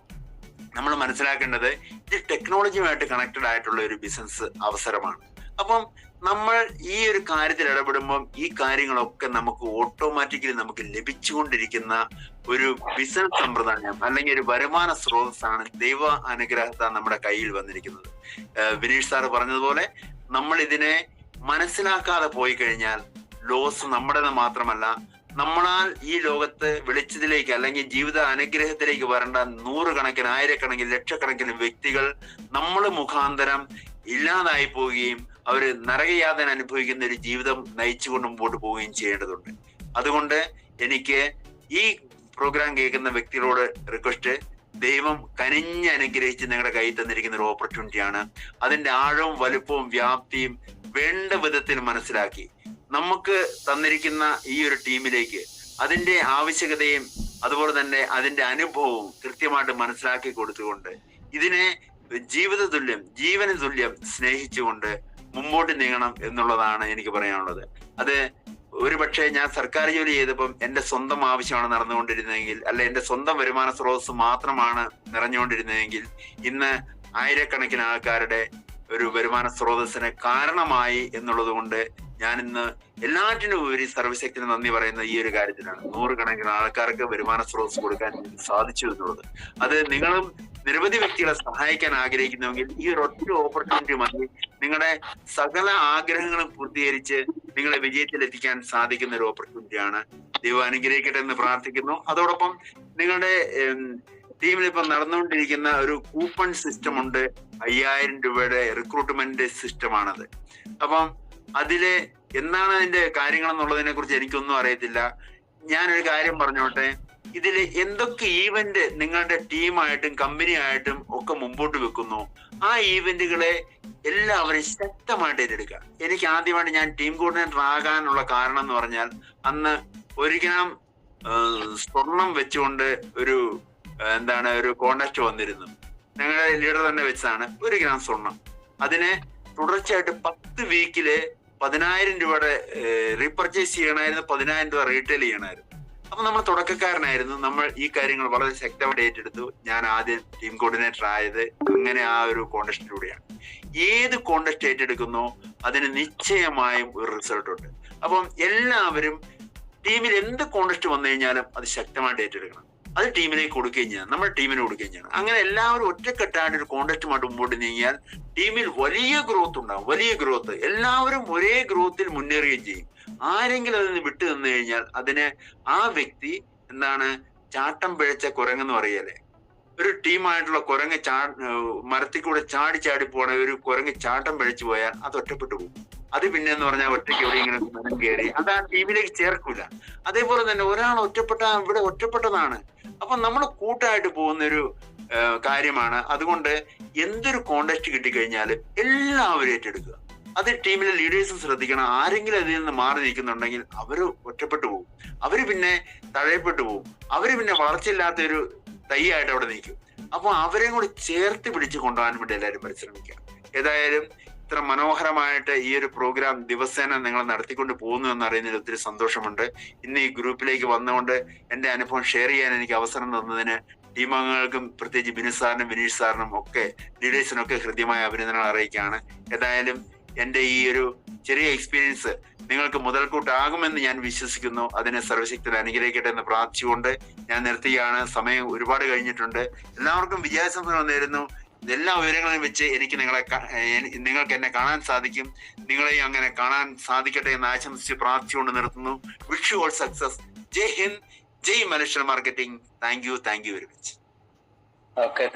നമ്മൾ മനസ്സിലാക്കേണ്ടത് ഇത് ടെക്നോളജിയുമായിട്ട് കണക്റ്റഡ് ആയിട്ടുള്ള ഒരു ബിസിനസ് അവസരമാണ്. അപ്പം നമ്മൾ ഈ ഒരു കാര്യത്തിൽ ഇടപെടുമ്പം ഈ കാര്യങ്ങളൊക്കെ നമുക്ക് ഓട്ടോമാറ്റിക്കലി നമുക്ക് ലഭിച്ചുകൊണ്ടിരിക്കുന്ന ഒരു ബിസിനസ് സമ്പ്രദായം അല്ലെങ്കിൽ ഒരു വരുമാന സ്രോതസ്സാണ് ദൈവ അനുഗ്രഹത്താൽ നമ്മുടെ കയ്യിൽ വന്നിരിക്കുന്നത്. വിനീഷ് സാറ് പറഞ്ഞതുപോലെ നമ്മൾ ഇതിനെ മനസ്സിലാക്കാതെ പോയി കഴിഞ്ഞാൽ ലോസ് നമ്മുടേത് മാത്രമല്ല, നമ്മളാൽ ഈ ലോകത്ത് വെളിച്ചത്തിലേക്ക് അല്ലെങ്കിൽ ജീവിത അനുഗ്രഹത്തിലേക്ക് വരേണ്ട 100 കണക്കിന് 1000 ലക്ഷക്കണക്കിന് വ്യക്തികൾ നമ്മൾ മുഖാന്തരം ഇല്ലാതായി പോവുകയും അവര് നരകയാതന അനുഭവിക്കുന്ന ഒരു ജീവിതം നയിച്ചുകൊണ്ട് മുമ്പോട്ട് പോവുകയും ചെയ്യേണ്ടതുണ്ട്. അതുകൊണ്ട് എനിക്ക് ഈ പ്രോഗ്രാം കേൾക്കുന്ന വ്യക്തികളോട് റിക്വസ്റ്റ്, ദൈവം കനിഞ്ഞ് അനുഗ്രഹിച്ച് നിങ്ങളുടെ കയ്യിൽ തന്നിരിക്കുന്ന ഒരു ഓപ്പർച്യൂണിറ്റിയാണ്. അതിന്റെ ആഴവും വലുപ്പവും വ്യാപ്തിയും വേണ്ട വിധത്തിൽ മനസ്സിലാക്കി നമുക്ക് തന്നിരിക്കുന്ന ഈ ഒരു ടീമിലേക്ക് അതിന്റെ ആവശ്യകതയും അതുപോലെ തന്നെ അതിന്റെ അനുഭവവും കൃത്യമായിട്ട് മനസ്സിലാക്കി കൊടുത്തുകൊണ്ട് ഇതിനെ ജീവിത തുല്യം ജീവന തുല്യം സ്നേഹിച്ചുകൊണ്ട് മുമ്പോട്ട് നീങ്ങണം എന്നുള്ളതാണ് എനിക്ക് പറയാനുള്ളത്. അത് ഒരുപക്ഷെ ഞാൻ സർക്കാർ ജോലി ചെയ്തപ്പം എന്റെ സ്വന്തം ആവശ്യമാണ് നടന്നുകൊണ്ടിരുന്നതെങ്കിൽ, അല്ല എന്റെ സ്വന്തം വരുമാന സ്രോതസ് മാത്രമാണ് നിറഞ്ഞുകൊണ്ടിരുന്നതെങ്കിൽ ഇന്ന് ആയിരക്കണക്കിന് ആൾക്കാരുടെ ഒരു വരുമാന സ്രോതസ്സിന് കാരണമായി എന്നുള്ളത് കൊണ്ട് ഞാൻ ഇന്ന് എല്ലാറ്റിനും ഉപരി സർവശക്തിന് നന്ദി പറയുന്ന ഈ ഒരു കാര്യത്തിലാണ്. 100 കണക്കിന് ആൾക്കാർക്ക് വരുമാന സ്രോതസ് കൊടുക്കാൻ സാധിച്ചു എന്നുള്ളത്. അത് നിങ്ങളും നിരവധി വ്യക്തികളെ സഹായിക്കാൻ ആഗ്രഹിക്കുന്നുവെങ്കിൽ ഈ ഒരു ഒറ്റ ഓപ്പർച്യൂണിറ്റി മതി നിങ്ങളുടെ സകല ആഗ്രഹങ്ങളും പൂർത്തീകരിച്ച് നിങ്ങളെ വിജയത്തിൽ എത്തിക്കാൻ സാധിക്കുന്ന ഒരു ഓപ്പർച്യൂണിറ്റിയാണ്. ദൈവം അനുഗ്രഹിക്കട്ടെ എന്ന് പ്രാർത്ഥിക്കുന്നു. അതോടൊപ്പം നിങ്ങളുടെ ടീമിൽ ഇപ്പം നടന്നുകൊണ്ടിരിക്കുന്ന ഒരു കൂപ്പൺ സിസ്റ്റം ഉണ്ട്. 5000 രൂപയുടെ റിക്രൂട്ട്മെന്റ് സിസ്റ്റമാണത്. അപ്പം അതില് എന്താണ് അതിന്റെ കാര്യങ്ങൾ എന്നുള്ളതിനെ കുറിച്ച് എനിക്കൊന്നും അറിയത്തില്ല. ഞാനൊരു കാര്യം പറഞ്ഞോട്ടെ, ഇതില് എന്തൊക്കെ ഈവന്റ് നിങ്ങളുടെ ടീമായിട്ടും കമ്പനിയായിട്ടും ഒക്കെ മുമ്പോട്ട് വെക്കുന്നു, ആ ഈവന്റുകളെ എല്ലാവരും ശക്തമായിട്ട് ഏറ്റെടുക്കുക. എനിക്ക് ആദ്യമായിട്ട് ഞാൻ ടീം കോർഡിനേറ്റർ ആകാനുള്ള കാരണം എന്ന് പറഞ്ഞാൽ അന്ന് 1 ഗ്രാം സ്വർണം വെച്ചുകൊണ്ട് ഒരു കോൺടാക്ട് വന്നിരുന്നു. ഞങ്ങളുടെ ലീഡർ തന്നെ വെച്ചതാണ് 1 ഗ്രാം സ്വർണം. അതിനെ തുടർച്ചയായിട്ട് 10 വീക്കില് 10,000 രൂപയുടെ റീപർച്ചേസ് ചെയ്യണമായിരുന്നു, 10,000 രൂപ റീറ്റെയിൽ ചെയ്യണമായിരുന്നു. അപ്പൊ നമ്മൾ തുടക്കക്കാരനായിരുന്നു. നമ്മൾ ഈ കാര്യങ്ങൾ വളരെ ശക്തമായിട്ട് ഏറ്റെടുത്തു. ഞാൻ ആദ്യം ടീം കോർഡിനേറ്റർ ആയത് അങ്ങനെ ആ ഒരു കോൺടെസ്റ്റിലൂടെയാണ്. ഏത് കോൺടെസ്റ്റ് ഏറ്റെടുക്കുന്നോ അതിന് നിശ്ചയമായും ഒരു റിസൾട്ട് ഉണ്ട്. അപ്പം എല്ലാവരും ടീമിൽ എന്ത് കോൺടെസ്റ്റ് വന്നു കഴിഞ്ഞാലും അത് ശക്തമായിട്ട് ഏറ്റെടുക്കണം. അത് ടീമിലേക്ക് കൊടുക്കുകയും ചെയ്യണം, നമ്മൾ ടീമിന് കൊടുക്കുകയും ചെയ്യണം. അങ്ങനെ എല്ലാവരും ഒറ്റക്കെട്ടായിട്ട് ഒരു കോൺടെസ്റ്റുമായിട്ട് മുമ്പോട്ട് നീങ്ങിയാൽ ടീമിൽ വലിയ ഗ്രോത്ത് ഉണ്ടാവും, വലിയ ഗ്രോത്ത്. എല്ലാവരും ഒരേ ഗ്രോത്തിൽ മുന്നേറുകയും ചെയ്യും. ആരെങ്കിലും അതിന് വിട്ടു നിന്ന് കഴിഞ്ഞാൽ അതിന് ആ വ്യക്തി ചാട്ടം പിഴച്ച കുരങ്ങെന്ന് പറയല്ലേ. ഒരു ടീമായിട്ടുള്ള കുരങ്ങ് മരത്തിൽ കൂടെ ചാടി പോണ ഒരു കുരങ്ങ് ചാട്ടം പിഴച്ചു പോയാൽ അത് ഒറ്റപ്പെട്ടു പോകും. അത് പിന്നെ എന്ന് പറഞ്ഞാൽ ഒറ്റയ്ക്ക് എവിടെയെങ്കിലും മരം കയറി അത് ആ ടീമിലേക്ക് ചേർക്കൂല. അതേപോലെ തന്നെ ഒരാൾ ഇവിടെ ഒറ്റപ്പെട്ടതാണ്. അപ്പൊ നമ്മൾ കൂട്ടായിട്ട് പോകുന്നൊരു കാര്യമാണ്. അതുകൊണ്ട് എന്തൊരു കോൺടാക്ട് കിട്ടിക്കഴിഞ്ഞാലും എല്ലാവരും ഏറ്റെടുക്കുക. അത് ടീമിലെ ലീഡേഴ്സും ശ്രദ്ധിക്കണം. ആരെങ്കിലും അതിൽ നിന്ന് മാറി നിൽക്കുന്നുണ്ടെങ്കിൽ അവര് ഒറ്റപ്പെട്ടു പോകും, അവര് പിന്നെ തഴയപ്പെട്ടു പോകും, അവര് പിന്നെ വളർച്ചയില്ലാത്തൊരു തൈയായിട്ട് അവിടെ നിൽക്കും. അപ്പൊ അവരെയും കൂടി ചേർത്ത് പിടിച്ച് കൊണ്ടുപോകാൻ വേണ്ടി എല്ലാവരും പരിശ്രമിക്കുക. ഏതായാലും ഇത്ര മനോഹരമായിട്ട് ഈ ഒരു പ്രോഗ്രാം ദിവസേന നിങ്ങൾ നടത്തിക്കൊണ്ട് പോകുന്നു എന്നറിയുന്നതിൽ ഒത്തിരി സന്തോഷമുണ്ട്. ഇന്ന് ഈ ഗ്രൂപ്പിലേക്ക് വന്നുകൊണ്ട് എന്റെ അനുഭവം ഷെയർ ചെയ്യാൻ എനിക്ക് അവസരം തന്നതിന് ടീം അംഗങ്ങൾക്കും പ്രത്യേകിച്ച് ബിനു സാറിനും വിനീഷ് സാറിനും ഒക്കെ ലീഡേഴ്സിനും ഒക്കെ ഹൃദ്യമായ അഭിനന്ദനങ്ങൾ അറിയിക്കുകയാണ്. ഏതായാലും എന്റെ ഈ ഒരു ചെറിയ എക്സ്പീരിയൻസ് നിങ്ങൾക്ക് മുതൽക്കൂട്ടാകുമെന്ന് ഞാൻ വിശ്വസിക്കുന്നു. അതിനെ സർവശക്തൻ അനുഗ്രഹിക്കട്ടെ എന്ന് പ്രാർത്ഥിച്ചുകൊണ്ട് ഞാൻ നിർത്തുകയാണ്. സമയം ഒരുപാട് കഴിഞ്ഞിട്ടുണ്ട്. എല്ലാവർക്കും വിജയാശംസകൾ നേരുന്നു. എല്ലാ വിവരങ്ങളും വെച്ച് നിങ്ങൾക്ക് എന്നെ കാണാൻ സാധിക്കും. നിങ്ങളെയും അങ്ങനെ കാണാൻ സാധിക്കട്ടെ എന്ന് ആശംസിച്ച് പ്രാർത്ഥിച്ചുകൊണ്ട് നിർത്തുന്നു. Wish you all success. Jai Hind, Jai മനുഷ്യർ marketing. Thank you very much. Okay.